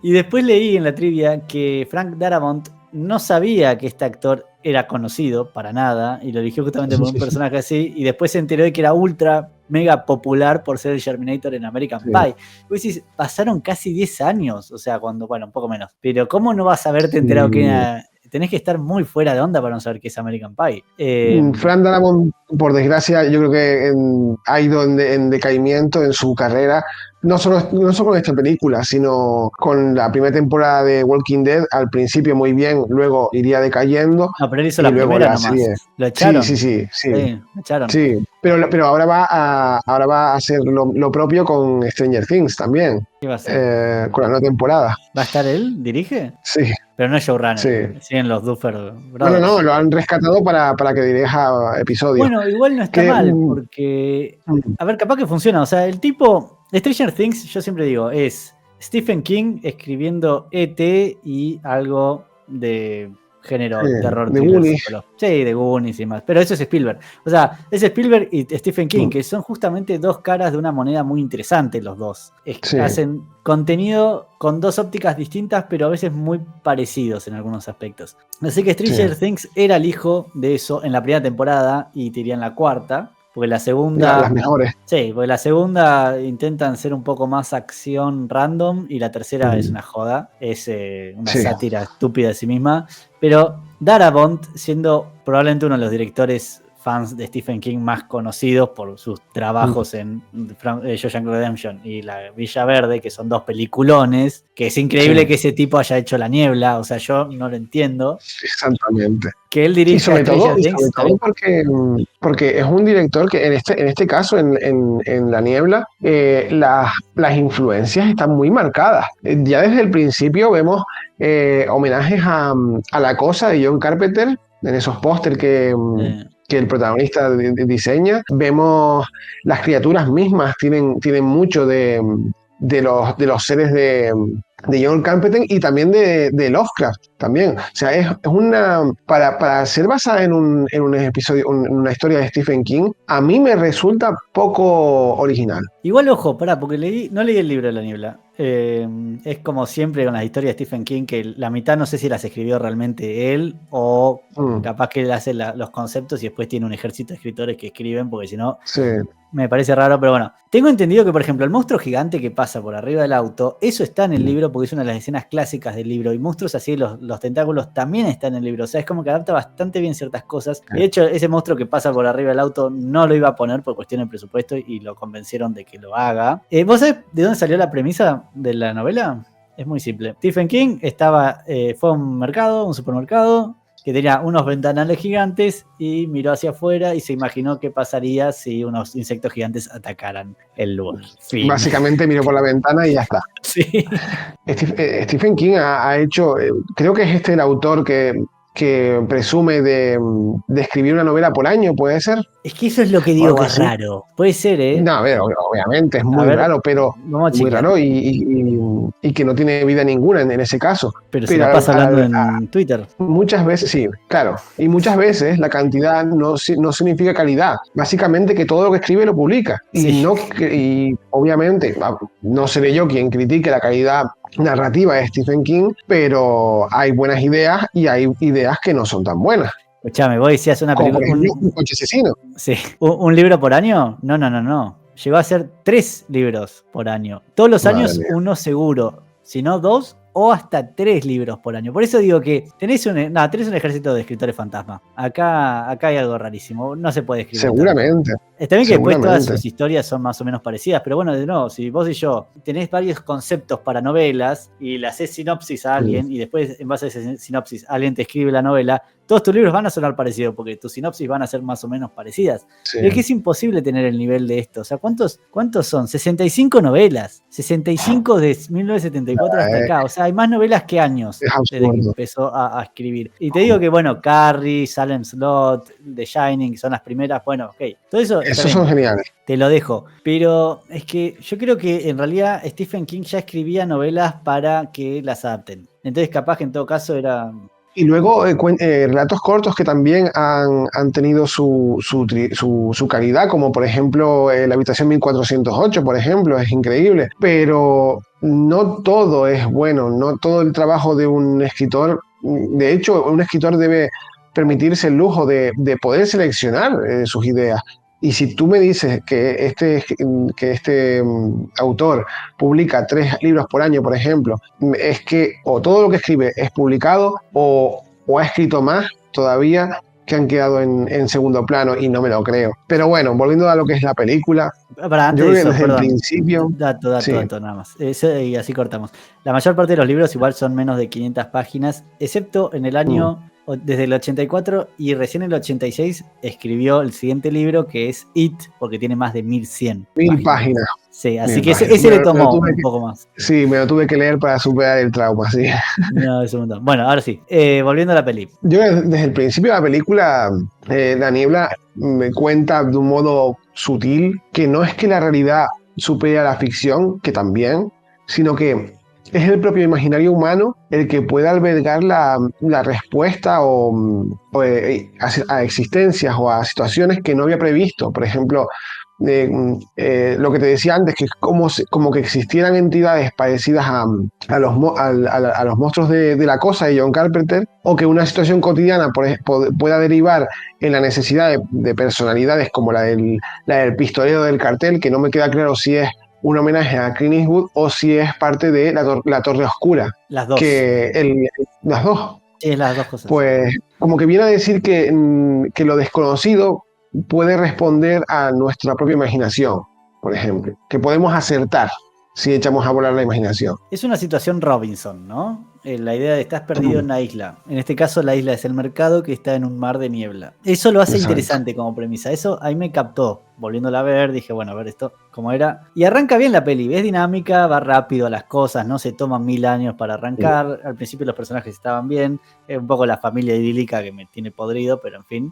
y después leí en la trivia que Frank Darabont no sabía que este actor era conocido para nada y lo eligió justamente por un personaje así y después se enteró de que era ultra mega popular por ser el Terminator en American Sí. Pie. Vos decís, pasaron casi 10 años, o sea, bueno, un poco menos. Pero ¿cómo no vas a haberte enterado que era? Tenés que estar muy fuera de onda para no saber que es American Pie. Fran Darabont, por desgracia, yo creo que ha ido en decaimiento en su carrera, no solo con esta película, sino con la primera temporada de Walking Dead, al principio muy bien, luego iría decayendo, No, pero él hizo y la luego primera la nomás. serie. Lo Sí, echaron. sí, sí, sí. Sí, lo echaron. Sí, pero ahora va a hacer lo propio con Stranger Things también, ¿Qué va a hacer? con la nueva temporada. ¿Va a estar él? ¿Dirige? Sí, Pero no es sí. showrunner. Siguen los Duffer No, Brothers. lo han rescatado para que dirija episodios. Bueno, igual no está Que, mal, porque. A ver, capaz que funciona. O sea, el tipo. Stranger Things, yo siempre digo, es Stephen King escribiendo E.T. y algo de género terror, de thriller, Goonies. psicológico. Sí, de Goonies y más. Pero eso es Spielberg. O sea, es Spielberg y Stephen King, que son justamente dos caras de una moneda muy interesante, los dos. Sí, Hacen contenido con dos ópticas distintas, pero a veces muy parecidos en algunos aspectos. Así que Stranger Things era el hijo de eso en la primera temporada y te diría en la cuarta. Porque la segunda. las mejores. Sí, porque la segunda intentan ser un poco más acción random y la tercera es una joda. Es una sátira estúpida de sí misma. Pero Darabont, siendo probablemente uno de los directores fans de Stephen King más conocidos por sus trabajos en Shawshank Redemption y La Villa Verde, que son dos peliculones, que es increíble que ese tipo haya hecho La Niebla, o sea, yo no lo entiendo. Exactamente. Que él dirige Y sobre todo Things. porque es un director que en este caso, en La Niebla, las influencias están muy marcadas. Ya desde el principio vemos homenajes a La Cosa de John Carpenter, en esos pósters que el protagonista diseña. Vemos las criaturas mismas, tienen mucho de los seres de John Carpenter y también de Lovecraft también. O sea, es para ser basada en un episodio, en una historia de Stephen King, a mí me resulta poco original. Igual, ojo, pará, porque no leí el libro de La Niebla. Es como siempre con las historias de Stephen King, que la mitad no sé si las escribió realmente él o capaz que él hace los conceptos y después tiene un ejército de escritores que escriben, porque si no, me parece raro, pero bueno. Tengo entendido que, por ejemplo, el monstruo gigante que pasa por arriba del auto, eso está en el libro porque es una de las escenas clásicas del libro, y monstruos así, los tentáculos también están en el libro. O sea, es como que adapta bastante bien ciertas cosas. Y de hecho, ese monstruo que pasa por arriba del auto no lo iba a poner por cuestión de presupuesto y lo convencieron de que lo haga. ¿Vos sabés de dónde salió la premisa de la novela? Es muy simple. Stephen King fue a un supermercado, que tenía unos ventanales gigantes y miró hacia afuera y se imaginó qué pasaría si unos insectos gigantes atacaran el lugar. Fin. Básicamente miró por la ventana y ya está. Sí. Stephen King ha hecho, creo que es el autor que presume de escribir una novela por año, ¿puede ser? Es que eso es lo que digo que es raro. Puede ser, ¿eh? No, a ver, obviamente es muy raro, pero muy raro y que no tiene vida ninguna en ese caso. Pero se la pasa hablando en Twitter. Muchas veces, sí, claro. Y muchas veces la cantidad no significa calidad. Básicamente que todo lo que escribe lo publica. Sí. Y obviamente, no seré yo quien critique la calidad narrativa de Stephen King, pero hay buenas ideas y hay ideas que no son tan buenas. Escuchame, vos decías una película. Un coche asesino. Sí. ¿Un libro por año? No. Llegó a ser 3 libros por año. Todos los años uno seguro. Si no 2 o hasta 3 libros por año. Por eso digo que tenés un ejército de escritores fantasma. Acá hay algo rarísimo. No se puede escribir. Seguramente. Tanto. Está bien que después todas sus historias son más o menos parecidas, pero bueno, de nuevo, si vos y yo tenés varios conceptos para novelas y le haces sinopsis a alguien y después en base a esa sinopsis alguien te escribe la novela, todos tus libros van a sonar parecidos porque tus sinopsis van a ser más o menos parecidas. Sí. Pero es que es imposible tener el nivel de esto. O sea, ¿cuántos son? 65 novelas. 65 de 1974 hasta acá. O sea, hay más novelas que años desde que empezó a escribir. Y te digo que, bueno, Carrie, Salem Slot, The Shining, son las primeras. Bueno, ok. Todo eso. Esos son geniales. Te lo dejo. Pero es que yo creo que en realidad Stephen King ya escribía novelas para que las adapten. Entonces, capaz que en todo caso era. Y luego relatos cortos que también han tenido su calidad, como por ejemplo La habitación 1408, por ejemplo, es increíble. Pero no todo es bueno, no todo el trabajo de un escritor. De hecho, un escritor debe permitirse el lujo de poder seleccionar sus ideas. Y si tú me dices que este autor publica 3 libros por año, por ejemplo, es que o todo lo que escribe es publicado o ha escrito más todavía que han quedado en segundo plano y no me lo creo. Pero bueno, volviendo a lo que es la película, yo creo que desde el principio... Dato, nada más. Y así cortamos. La mayor parte de los libros igual son menos de 500 páginas, excepto en el año... Desde el 84 y recién en el 86 escribió el siguiente libro que es It, porque tiene más de 1100 páginas. Sí, así que ese le tomó un poco más. Sí, me lo tuve que leer para superar el trauma, sí. No, es un montón. Bueno, ahora sí, volviendo a la peli. Yo desde el principio de la película, La Niebla me cuenta de un modo sutil que no es que la realidad supere a la ficción, que también, sino que es el propio imaginario humano el que puede albergar la respuesta a existencias o a situaciones que no había previsto. Por ejemplo, lo que te decía antes, que es como que existieran entidades parecidas a los monstruos de La Cosa de John Carpenter, o que una situación cotidiana pueda derivar en la necesidad de personalidades como la del pistolero del cartel, que no me queda claro si es un homenaje a Clint Eastwood o si es parte de la Torre Oscura. Las dos. Las dos. Sí, las dos cosas. Pues como que viene a decir que lo desconocido puede responder a nuestra propia imaginación, por ejemplo. Que podemos acertar si echamos a volar la imaginación. Es una situación Robinson, ¿no? La idea de estás perdido en una isla. En este caso la isla es el mercado que está en un mar de niebla. Eso lo hace interesante como premisa. Eso ahí me captó. Volviéndola a ver, dije, bueno, a ver esto cómo era. Y arranca bien la peli. Es dinámica, va rápido a las cosas, no se toman 1000 años para arrancar. Al principio los personajes estaban bien. Es un poco la familia idílica que me tiene podrido, pero en fin.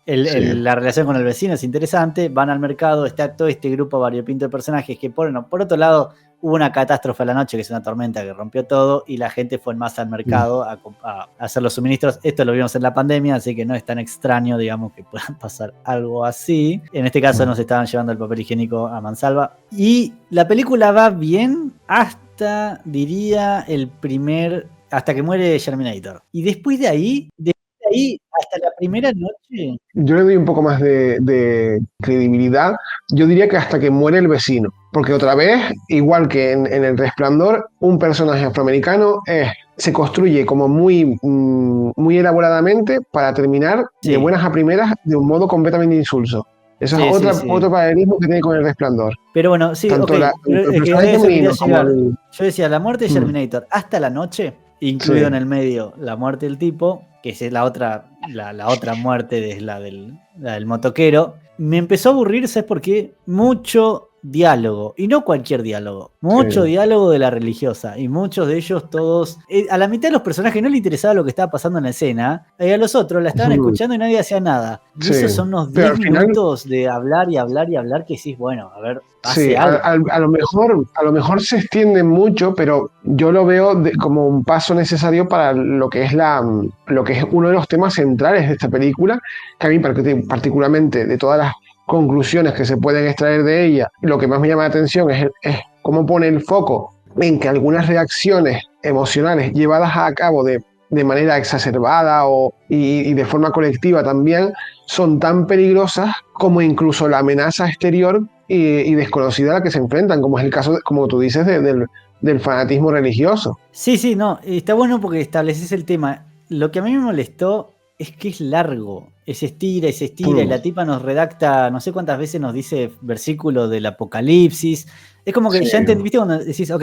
La relación con el vecino es interesante. Van al mercado, está todo este grupo variopinto de personajes que por otro lado hubo una catástrofe a la noche, que es una tormenta que rompió todo, y la gente fue en masa al mercado a hacer los suministros. Esto lo vimos en la pandemia, así que no es tan extraño, digamos, que pueda pasar algo así. En este caso nos estaban llevando el papel higiénico a mansalva. Y la película va bien hasta, diría, hasta que muere Terminator. Y después de ahí, hasta la primera noche... Yo le doy un poco más de credibilidad. Yo diría que hasta que muere el vecino. Porque otra vez, igual que en El Resplandor, un personaje afroamericano se construye como muy elaboradamente para terminar de buenas a primeras de un modo completamente insulso. Eso es otro paralelismo que tiene con El Resplandor. Pero bueno, sí, tanto yo decía, la muerte de Terminator hasta la noche incluido en el medio la muerte del tipo, que es la otra muerte, es la del motoquero. Me empezó a aburrir, ¿sabes por qué? Mucho diálogo, y no cualquier diálogo, mucho Sí. diálogo de la religiosa, y muchos de ellos todos, a la mitad de los personajes no le interesaba lo que estaba pasando en la escena, y a los otros la estaban Ujú. escuchando y nadie hacía nada. Y Sí. esos son unos Pero 10 al final, minutos de hablar y hablar y hablar que decís, bueno, a ver, sí, hace algo. a lo mejor se extiende mucho, pero yo lo veo como un paso necesario para lo que es lo que es uno de los temas centrales de esta película, que a mí particularmente de todas las conclusiones que se pueden extraer de ella, lo que más me llama la atención es cómo pone el foco en que algunas reacciones emocionales llevadas a cabo de manera exacerbada y de forma colectiva también son tan peligrosas como incluso la amenaza exterior y desconocida a la que se enfrentan, como es el caso, como tú dices, del fanatismo religioso. Sí, sí, no, está bueno porque estableces el tema. Lo que a mí me molestó es que es largo, y se estira, y Mm, la tipa nos redacta, no sé cuántas veces nos dice versículo del Apocalipsis. Es como que sí, ya entendí, ¿viste? Cuando decís, ok,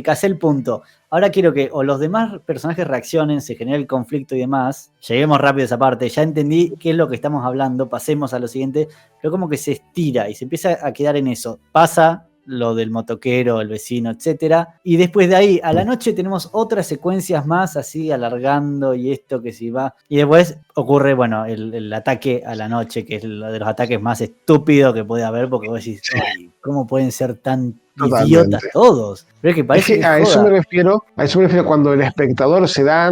casé el punto. Ahora quiero que o los demás personajes reaccionen, se genere el conflicto y demás. Lleguemos rápido a esa parte. Ya entendí qué es lo que estamos hablando, pasemos a lo siguiente. Pero como que se estira y se empieza a quedar en eso. Pasa lo del motoquero, el vecino, etcétera. Y después de ahí, a la noche tenemos otras secuencias más, así alargando y esto que si va. Y después ocurre, bueno, el ataque a la noche, que es uno de los ataques más estúpidos que puede haber, porque vos decís, ay, ¿cómo pueden ser tan idiotas totalmente. todos? Pero es que Es parece que que es joda. a eso me refiero cuando el espectador se da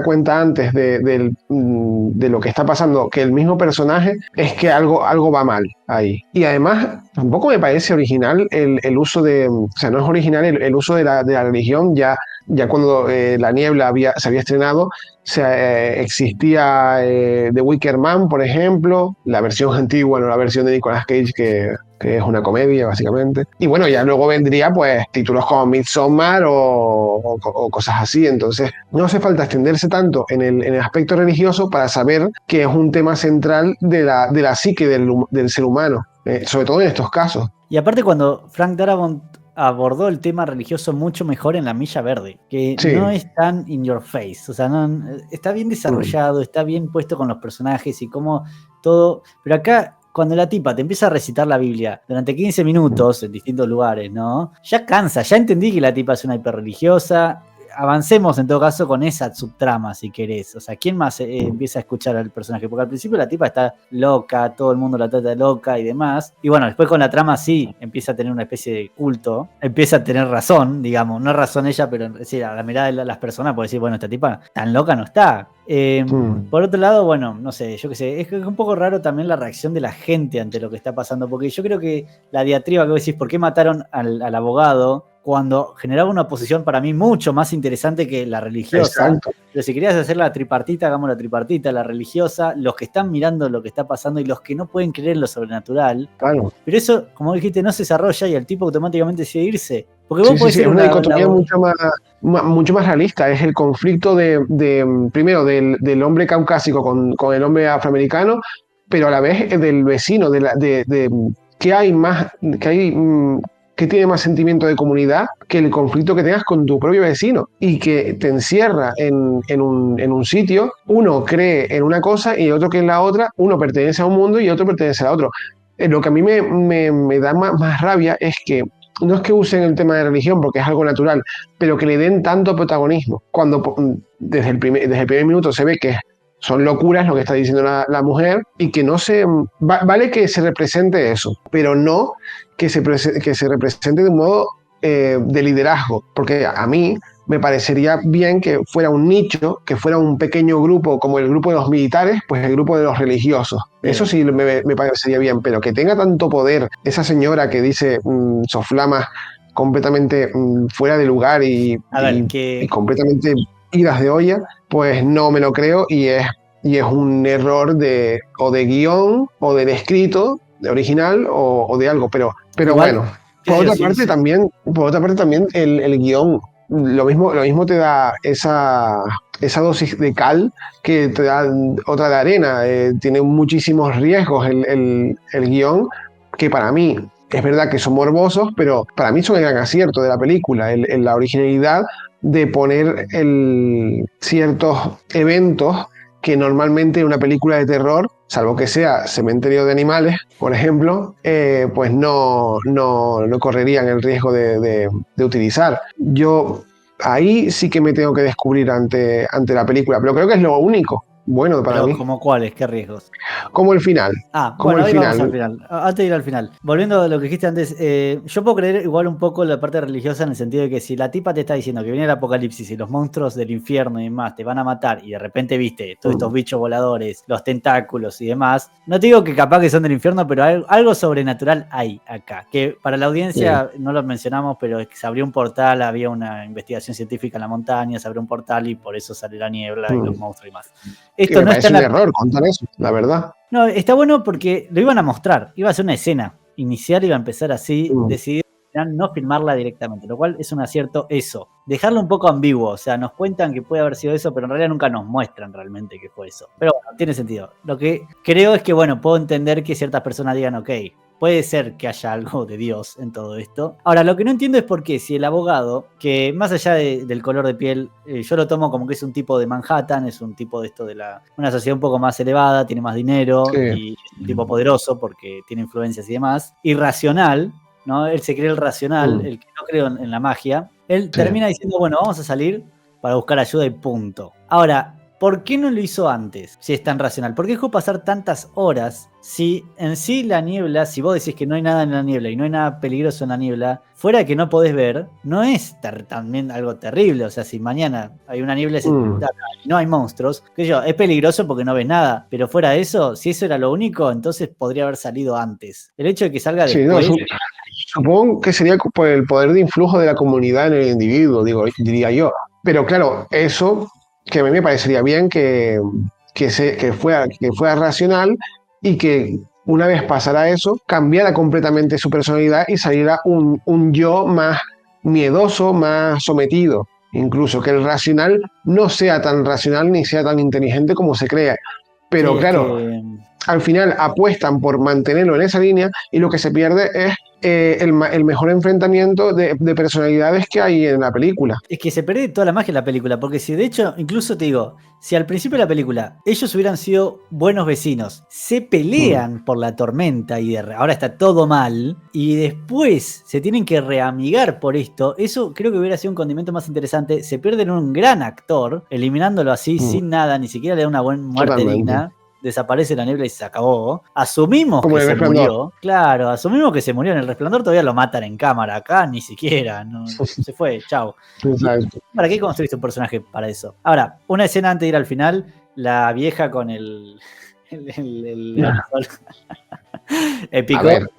cuenta antes de lo que está pasando, que el mismo personaje es que algo va mal ahí. Y además, tampoco me parece original el uso o sea, no es original el uso de la religión ya cuando La Niebla se había estrenado, existía The Wicker Man, por ejemplo, la versión antigua, no la versión de Nicolas Cage que es una comedia, básicamente. Y bueno, ya luego vendría, pues, títulos como Midsommar o cosas así. Entonces, no hace falta extenderse tanto en el aspecto religioso para saber que es un tema central de la psique del ser humano, sobre todo en estos casos. Y aparte cuando Frank Darabont abordó el tema religioso mucho mejor en La Milla Verde, que no Sí. es tan in your face, o sea, está bien Mm. desarrollado, está bien puesto con los personajes y cómo todo, pero acá cuando la tipa te empieza a recitar la Biblia durante 15 minutos en distintos lugares, ¿no? Ya cansa, ya entendí que la tipa es una hiperreligiosa. Avancemos en todo caso con esa subtrama, si querés. O sea, ¿quién más empieza a escuchar al personaje? Porque al principio la tipa está loca, todo el mundo la trata de loca y demás. Y bueno, después con la trama sí, empieza a tener una especie de culto. Empieza a tener razón, digamos. No razón ella, pero es decir, a la mirada de las personas puede decir, bueno, esta tipa tan loca no está. Mm. Por otro lado, bueno, no sé, yo qué sé, es un poco raro también la reacción de la gente ante lo que está pasando, porque yo creo que la diatriba que vos decís, ¿por qué mataron al abogado? Cuando generaba una posición para mí mucho más interesante que la religiosa. Exacto. Pero si querías hacer la tripartita, hagamos la tripartita, la religiosa, los que están mirando lo que está pasando y los que no pueden creer en lo sobrenatural. Claro. Pero eso, como dijiste, no se desarrolla y el tipo automáticamente decide irse. Porque vos Sí, sí, podés sí, es ser una una... dicotomía mucho más realista. Es el conflicto primero, del hombre caucásico con el hombre afroamericano, pero a la vez del vecino, que hay más, que hay, que tiene más sentimiento de comunidad que el conflicto que tengas con tu propio vecino y que te encierra en un sitio, uno cree en una cosa y otro que en la otra, uno pertenece a un mundo y otro pertenece a otro. Lo que a mí me da más rabia es que no es que usen el tema de religión porque es algo natural, pero que le den tanto protagonismo. Cuando desde el primer minuto se ve que son locuras lo que está diciendo la mujer y que no se... vale que se represente eso, pero no que se represente de un modo de liderazgo, porque a mí me parecería bien que fuera un nicho, que fuera un pequeño grupo como el grupo de los militares, pues el grupo de los religiosos. Eso sí me parecería bien, pero que tenga tanto poder esa señora que dice soflamas completamente fuera de lugar A ver, y que completamente idas de olla, pues no me lo creo y es un error o de guión o del escrito de original o de algo, pero igual, bueno. qué sé yo, sí, sí. Por otra parte también el guión lo mismo te da esa dosis de cal que te da otra de arena. Tiene muchísimos riesgos el guión que para mí Es verdad que son morbosos, pero para mí son el gran acierto de la película, la originalidad de poner ciertos eventos que normalmente en una película de terror, salvo que sea Cementerio de Animales, por ejemplo, pues no correrían el riesgo de utilizar. Yo ahí sí que me tengo que descubrir ante la película, pero creo que es lo único bueno para Pero mí. ¿como cuáles? ¿Qué riesgos? Como el final. Como Bueno, el ahí vamos al final. final. Antes de ir al final. Volviendo a lo que dijiste antes, yo puedo creer igual un poco la parte religiosa en el sentido de que si la tipa te está diciendo que viene el apocalipsis y los monstruos del infierno y demás te van a matar y de repente viste todos estos bichos voladores, los tentáculos y demás, no te digo que capaz que son del infierno, pero algo sobrenatural hay acá. Que para la audiencia no lo mencionamos, pero es que se abrió un portal, había una investigación científica en la montaña, se abrió un portal y por eso sale la niebla y los monstruos y más. Esto me parece un error contar eso, la verdad. No, está bueno porque lo iban a mostrar, iba a ser una escena inicial, iba a empezar así, decidieron no filmarla directamente, lo cual es un acierto eso, dejarlo un poco ambiguo, o sea, nos cuentan que puede haber sido eso, pero en realidad nunca nos muestran realmente que fue eso. Pero bueno, tiene sentido. Lo que creo es que, bueno, puedo entender que ciertas personas digan, ok, puede ser que haya algo de Dios en todo esto. Ahora, lo que no entiendo es por qué, si el abogado, que más allá del color de piel, yo lo tomo como que es un tipo de Manhattan, es un tipo de esto de una sociedad un poco más elevada, tiene más dinero y es un tipo poderoso porque tiene influencias y demás, irracional, ¿no? Él se cree el racional, el que no cree en la magia. Él termina diciendo, bueno, vamos a salir para buscar ayuda y punto. Ahora, ¿por qué no lo hizo antes? Si es tan racional. ¿Por qué dejó pasar tantas horas? Si en sí la niebla, si vos decís que no hay nada en la niebla y no hay nada peligroso en la niebla, fuera de que no podés ver, no es también algo terrible. O sea, si mañana hay una niebla y no hay monstruos, qué sé yo, es peligroso porque no ves nada. Pero fuera de eso, si eso era lo único, entonces podría haber salido antes. El hecho de que salga después... Supongo que sería por el poder de influjo de la comunidad en el individuo, diría yo. Pero claro, eso que a mí me parecería bien que fuera racional y que una vez pasara eso, cambiara completamente su personalidad y saliera un yo más miedoso, más sometido. Incluso que el racional no sea tan racional ni sea tan inteligente como se cree. Pero sí, claro, al final apuestan por mantenerlo en esa línea y lo que se pierde es el mejor enfrentamiento de personalidades que hay en la película. Es que se pierde toda la magia de la película, porque si de hecho, incluso te digo, si al principio de la película ellos hubieran sido buenos vecinos, se pelean por la tormenta y ahora está todo mal, y después se tienen que reamigar por esto, eso creo que hubiera sido un condimento más interesante. Se pierden un gran actor, eliminándolo así sin nada, ni siquiera le da una buena muerte digna. Desaparece la niebla y se acabó. Asumimos como que se murió. Claro, asumimos que se murió. En El Resplandor todavía lo matan en cámara. Acá ni siquiera. No, se fue, chao. ¿Para qué construiste un personaje para eso? Ahora, una escena antes de ir al final, la vieja con el épico. A ver,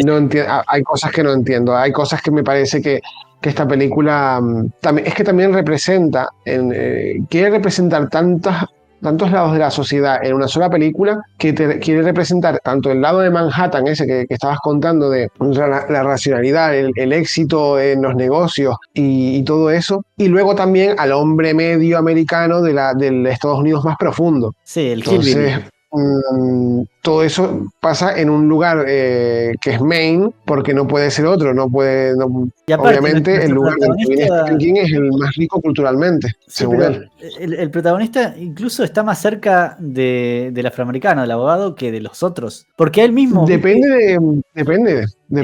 no hay cosas que no entiendo. Hay cosas que me parece que esta película también representa, quiere representar tantos lados de la sociedad en una sola película que quiere representar tanto el lado de Manhattan, ese que estabas contando, de la racionalidad, el éxito en los negocios y todo eso, y luego también al hombre medio americano del Estados Unidos más profundo. Sí, el Hillbilly. Todo eso pasa en un lugar que es Maine, porque no puede ser otro, y aparte, obviamente el lugar del que viene Stephen King es el más rico culturalmente, según él. El protagonista incluso está más cerca del afroamericano, del abogado, que de los otros, porque él mismo... Depende. No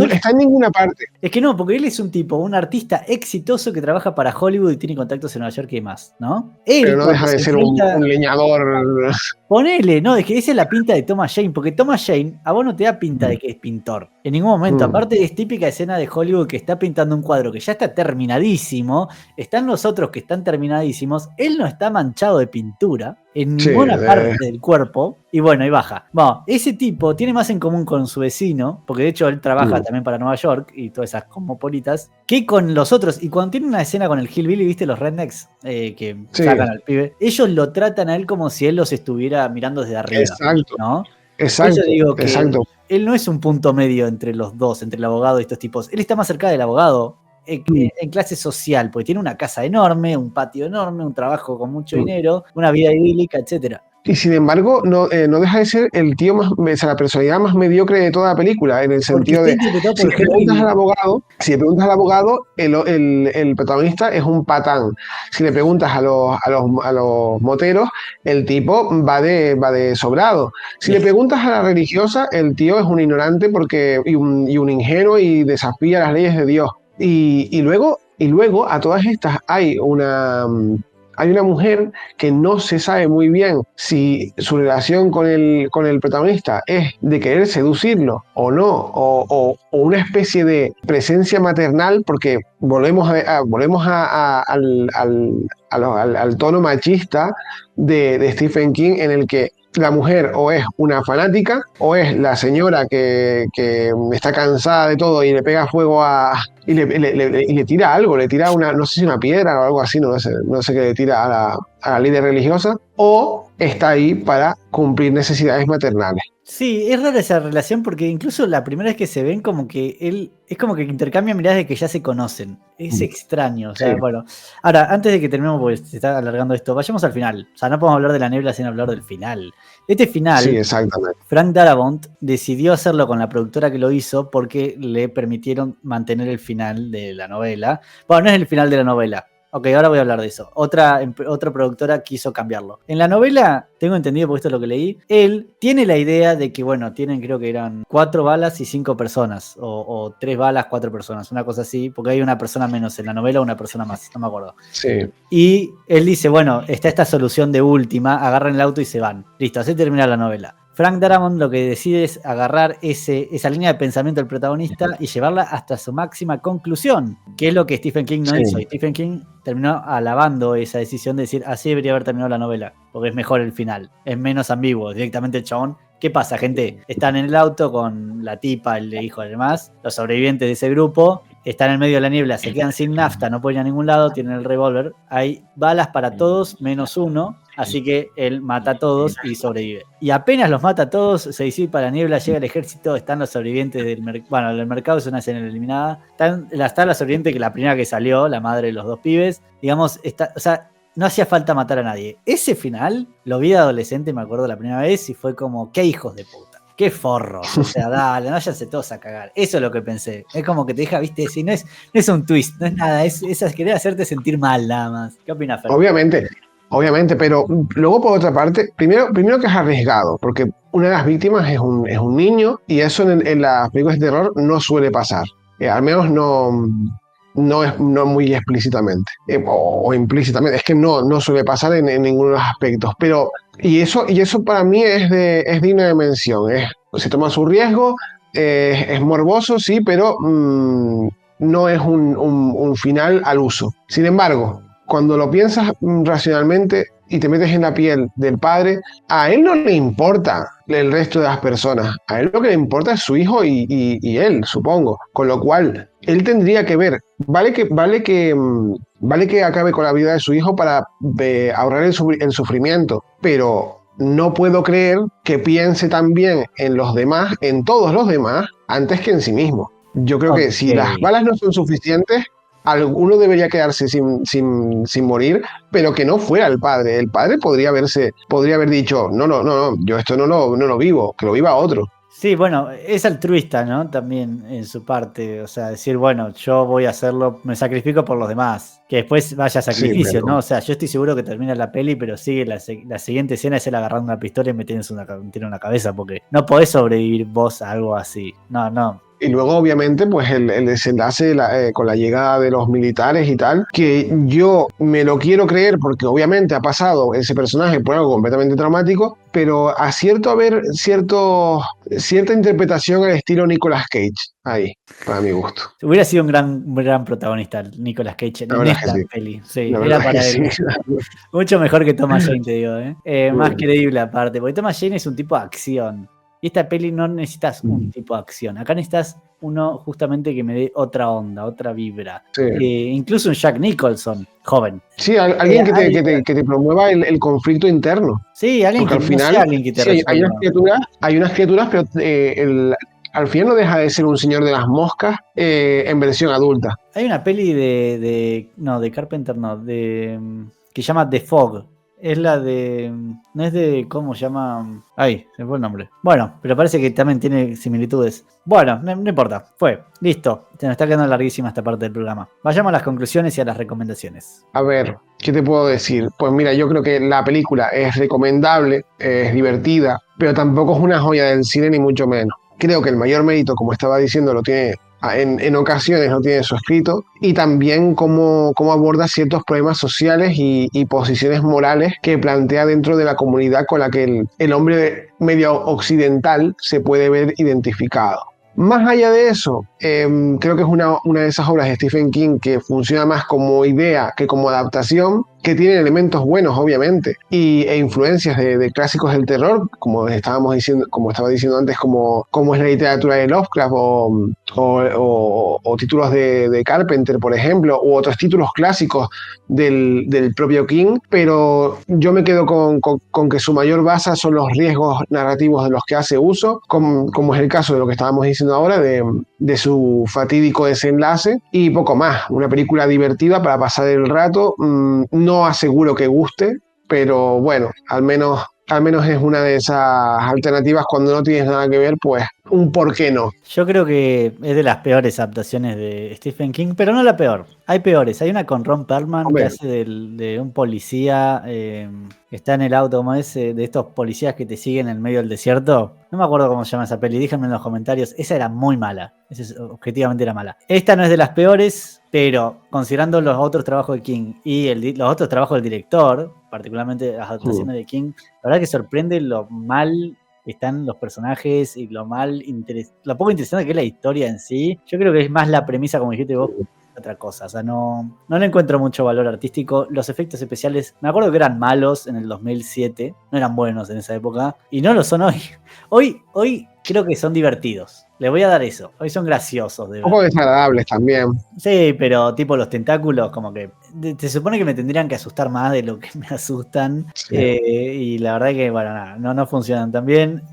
está en ninguna parte. Es que no, porque él es un tipo, un artista exitoso que trabaja para Hollywood y tiene contactos en Nueva York y demás, ¿no? Pero no deja de ser un leñador. Ponele, no, es que esa es la pinta de Thomas Jane, porque Thomas Jane a vos no te da pinta de que es pintor, en ningún momento. Aparte es típica escena de Hollywood que está pintando un cuadro que ya está terminadísimo, están los otros que están terminadísimos, él no está manchado de pintura en ninguna parte del cuerpo, y bueno, y baja. Bueno, ese tipo tiene más en común con su vecino, porque de hecho él trabaja también para Nueva York y todas esas cosmopolitas, que con los otros. Y cuando tiene una escena con el Hillbilly, ¿viste? Los rednecks que sacan al pibe, ellos lo tratan a él como si él los estuviera mirando desde arriba. Exacto. ¿no? Exacto. Yo digo que exacto. Él no es un punto medio entre los dos, entre el abogado y estos tipos. Él está más cerca del abogado en clase social, porque tiene una casa enorme, un patio enorme, un trabajo con mucho dinero, una vida idílica, etcétera. Y sin embargo, no deja de ser el tío más, o sea, la personalidad más mediocre de toda la película, en el Porque sentido está de, interpretado si por le preguntas al Henry. abogado, si le preguntas al abogado, el protagonista es un patán. Si le preguntas a los moteros, el tipo va de sobrado. Si le preguntas a la religiosa, el tío es un ignorante y un ingenuo y desafía las leyes de Dios. Y luego a todas estas hay una mujer que no se sabe muy bien si su relación con el protagonista es de querer seducirlo o no, o una especie de presencia maternal, porque volvemos al tono machista de Stephen King, en el que la mujer o es una fanática o es la señora que está cansada de todo y le pega fuego y le tira algo, le tira no sé si una piedra o algo así, no sé qué le tira a la líder religiosa, o está ahí para cumplir necesidades maternales. Sí, es rara esa relación porque incluso la primera vez que se ven como que él es como que intercambia miradas de que ya se conocen. Es extraño, o sea, Sí, bueno. Ahora, antes de que terminemos, porque se está alargando esto, vayamos al final. O sea, no podemos hablar de la niebla sin hablar del final. Este sí, final, exactamente. Frank Darabont decidió hacerlo con la productora que lo hizo porque le permitieron mantener el final de la novela. Bueno, no es el final de la novela. Ok, ahora voy a hablar de eso. Otra productora quiso cambiarlo. En la novela, tengo entendido, porque esto es lo que leí, él tiene la idea de que, bueno, tienen, creo que eran 4 balas y 5 personas, o 3 balas, 4 personas, una cosa así, porque hay una persona menos en la novela, una persona más, no me acuerdo. Sí, Y él dice, bueno, está esta solución de última, agarran el auto y se van. Listo, así termina la novela. Frank Darabont lo que decide es agarrar esa línea de pensamiento del protagonista y llevarla hasta su máxima conclusión, que es lo que Stephen King no hizo. Y sí, Stephen King terminó alabando esa decisión de decir, así debería haber terminado la novela, porque es mejor el final, es menos ambiguo. Directamente el chabón, ¿qué pasa, gente? Están en el auto con la tipa, el hijo y demás, los sobrevivientes de ese grupo, están en medio de la niebla, se quedan sin nafta, no pueden ir a ningún lado, tienen el revólver, hay balas para todos menos uno, así que él mata a todos y sobrevive. Y apenas los mata a todos, se disipa la niebla, llega el ejército, están los sobrevivientes del mercado. Bueno, el mercado es una escena eliminada. Está la sobreviviente que la primera que salió, la madre de los dos pibes. Digamos, o sea, no hacía falta matar a nadie. Ese final lo vi de adolescente, me acuerdo la primera vez, y fue como, qué hijos de puta. Qué forros, o sea, dale, no váyanse todos a cagar. Eso es lo que pensé. Es como que te deja, viste, si no es un twist, no es nada, es querer hacerte sentir mal nada más. ¿Qué opinas, Fer? obviamente, pero luego por otra parte, primero que es arriesgado, porque una de las víctimas es un niño, y eso en las películas de terror no suele pasar. Al menos no muy explícitamente, o implícitamente, es que no suele pasar en ninguno de los aspectos. Pero, y eso para mí es digno de mención. Se toma su riesgo, es morboso, sí, pero no es un final al uso. Sin embargo, cuando lo piensas racionalmente y te metes en la piel del padre, a él no le importa el resto de las personas. A él lo que le importa es su hijo y él, supongo. Con lo cual, él tendría que ver, vale que acabe con la vida de su hijo para ahorrar el sufrimiento, pero no puedo creer que piense también en los demás, en todos los demás, antes que en sí mismo. Yo creo que si las Ok. balas no son suficientes, alguno debería quedarse sin morir, pero que no fuera el padre. El padre podría haber dicho, no, no, no, no, yo esto no lo vivo, que lo viva otro. Sí, bueno, es altruista, ¿no? También en su parte, o sea, decir, bueno, yo voy a hacerlo, me sacrifico por los demás, que después vaya Sí, sacrificio, ¿no? pero O sea, yo estoy seguro que termina la peli, pero sigue la siguiente escena es él agarrando una pistola y metiéndose un tiro en la cabeza, porque no podés sobrevivir vos a algo así. No, no. y luego, obviamente, pues el desenlace con la llegada de los militares y tal, que yo me lo quiero creer porque obviamente ha pasado ese personaje por algo completamente traumático, pero acierto a ver cierta interpretación al estilo Nicolas Cage ahí, para mi gusto. Hubiera sido un gran protagonista Nicolas Cage La en verdad es que esta sí, peli, sí, la era verdad es que para sí. él. Mucho mejor que Thomas Jane, te digo, ¿eh? Más creíble aparte, porque Thomas Jane es un tipo de acción. Y esta peli no necesitas un tipo de acción. Acá necesitas uno justamente que me dé otra onda, otra vibra. Sí. Incluso un Jack Nicholson, joven. Sí, alguien que te promueva el conflicto interno. Sí, alguien Porque que al no sea final, alguien que te sí, hay unas resuelva. criaturas, pero al final no deja de ser un señor de las moscas en versión adulta. Hay una peli no, de Carpenter no, que se llama The Fog. Es la de. No es de. ¿Cómo se llama? Ay, se me fue el nombre. Bueno, pero parece que también tiene similitudes. Bueno, no importa. Fue. Listo. Se nos está quedando larguísima esta parte del programa. Vayamos a las conclusiones y a las recomendaciones. A ver, ¿qué te puedo decir? Pues mira, yo creo que la película es recomendable, es divertida, pero tampoco es una joya del cine ni mucho menos. Creo que el mayor mérito, como estaba diciendo, lo tiene en ocasiones, lo tiene su escrito, y también cómo aborda ciertos problemas sociales y posiciones morales que plantea dentro de la comunidad con la que el hombre medio occidental se puede ver identificado. Más allá de eso, creo que es una de esas obras de Stephen King que funciona más como idea que como adaptación, que tiene elementos buenos, obviamente, e influencias de clásicos del terror, como estábamos diciendo, como estaba diciendo antes, como es la literatura de Lovecraft o títulos de Carpenter, por ejemplo, u otros títulos clásicos del propio King, pero yo me quedo con que su mayor base son los riesgos narrativos de los que hace uso, como es el caso de lo que estábamos diciendo ahora, de su fatídico desenlace, y poco más. Una película divertida para pasar el rato. No aseguro que guste, pero bueno, al menos es una de esas alternativas cuando no tienes nada que ver, pues un por qué no. Yo creo que es de las peores adaptaciones de Stephen King, pero no la peor. Hay peores. Hay una con Ron Perlman que Hombre, hace de un policía que está en el auto, como ese, de estos policías que te siguen en el medio del desierto. No me acuerdo cómo se llama esa peli, díganme en los comentarios. Esa era muy mala. Objetivamente era mala. Esta no es de las peores, pero considerando los otros trabajos de King y los otros trabajos del director, particularmente las adaptaciones de King, la verdad que sorprende lo mal están los personajes y lo poco interesante que es la historia en sí. Yo creo que es más la premisa, como dijiste vos, que otra cosa. O sea, no le encuentro mucho valor artístico. Los efectos especiales, me acuerdo que eran malos en el 2007, no eran buenos en esa época, y no lo son hoy. Hoy creo que son divertidos. Le voy a dar eso. Hoy son graciosos de un ver. poco desagradables también. Sí, pero tipo los tentáculos, como que se supone que me tendrían que asustar más de lo que me asustan. Sí. Y la verdad que, bueno, nada, no funcionan tan bien.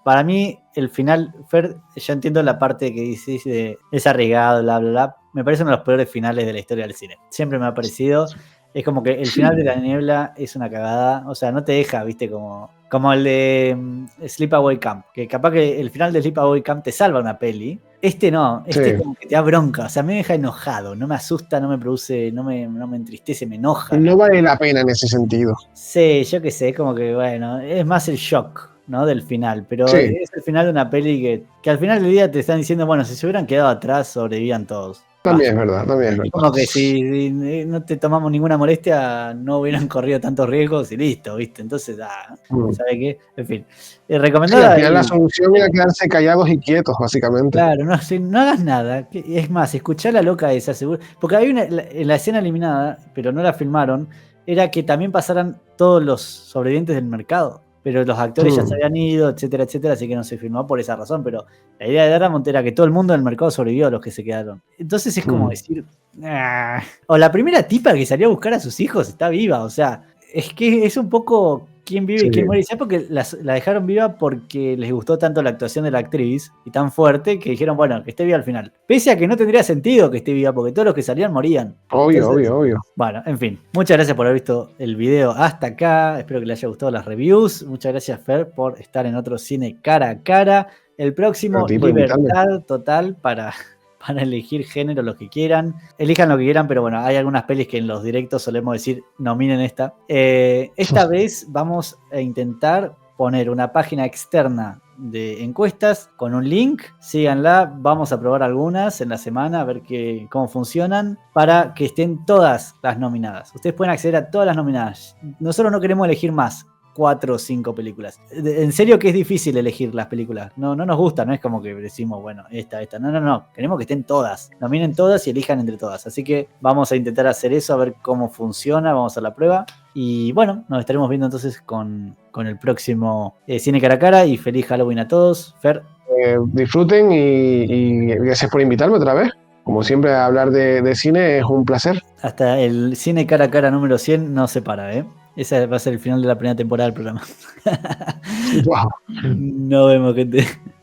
Para mí, el final, Fer, yo entiendo la parte que dices de es arriesgado, bla, bla, bla. Me parece uno de los peores finales de la historia del cine. Siempre me ha parecido. Es como que el final de La Niebla es una cagada. O sea, no te deja, viste, como el de Sleepaway Camp. Que capaz que el final de Sleepaway Camp te salva una peli. Este no, este es como que te da bronca. O sea, me deja enojado. No me asusta, no me produce, no me entristece, me enoja. No vale la pena en ese sentido. Sí, yo qué sé, como que bueno, es más el shock, ¿no? Del final. Pero Sí. es el final de una peli que al final del día te están diciendo, bueno, si se hubieran quedado atrás, sobrevivían todos. También es verdad, también es verdad. Como que si no te tomamos ninguna molestia, no hubieran corrido tantos riesgos y listo, ¿viste? Entonces, ¿sabe qué? En fin. Sí, Recomendada. al final la solución era quedarse callados y quietos, básicamente. Claro, no hagas nada. Es más, escuchá a la loca esa, seguro. Porque hay en la escena eliminada, pero no la filmaron, era que también pasaran todos los sobrevivientes del mercado. Pero los actores ya se habían ido, etcétera, etcétera, así que no se filmó por esa razón. Pero la idea de Darabont era que todo el mundo del mercado sobrevivió a los que se quedaron. Entonces es como decir. O la primera tipa que salió a buscar a sus hijos está viva. O sea, es que es un poco quién vive y quién muere. Y ¿sabes por qué la dejaron viva? Porque les gustó tanto la actuación de la actriz y tan fuerte que dijeron, bueno, que esté viva al final. Pese a que no tendría sentido que esté viva, porque todos los que salían morían. Obvio. Bueno, en fin. Muchas gracias por haber visto el video hasta acá. Espero que les haya gustado las reviews. Muchas gracias, Fer, por estar en otro cine cara a cara. El próximo, libertad total para elegir género, lo que quieran. Elijan lo que quieran, pero bueno, hay algunas pelis que en los directos solemos decir, nominen esta. Esta vez vamos a intentar poner una página externa de encuestas con un link. Síganla, vamos a probar algunas en la semana, a ver cómo funcionan, para que estén todas las nominadas. Ustedes pueden acceder a todas las nominadas. Nosotros no queremos elegir más. 4 o 5 películas. En serio que es difícil elegir las películas. No nos gusta, no es como que decimos, bueno, esta. No. Queremos que estén todas. Nominen todas y elijan entre todas. Así que vamos a intentar hacer eso, a ver cómo funciona. Vamos a hacer la prueba. Y bueno, nos estaremos viendo entonces con el próximo Cine Cara a Cara. Y feliz Halloween a todos. Fer. Disfruten y gracias por invitarme otra vez. Como siempre, hablar de cine es un placer. Hasta el Cine Cara a Cara número 100 no se para, ¿eh? Ese va a ser el final de la primera temporada del programa. Wow. Nos vemos, gente.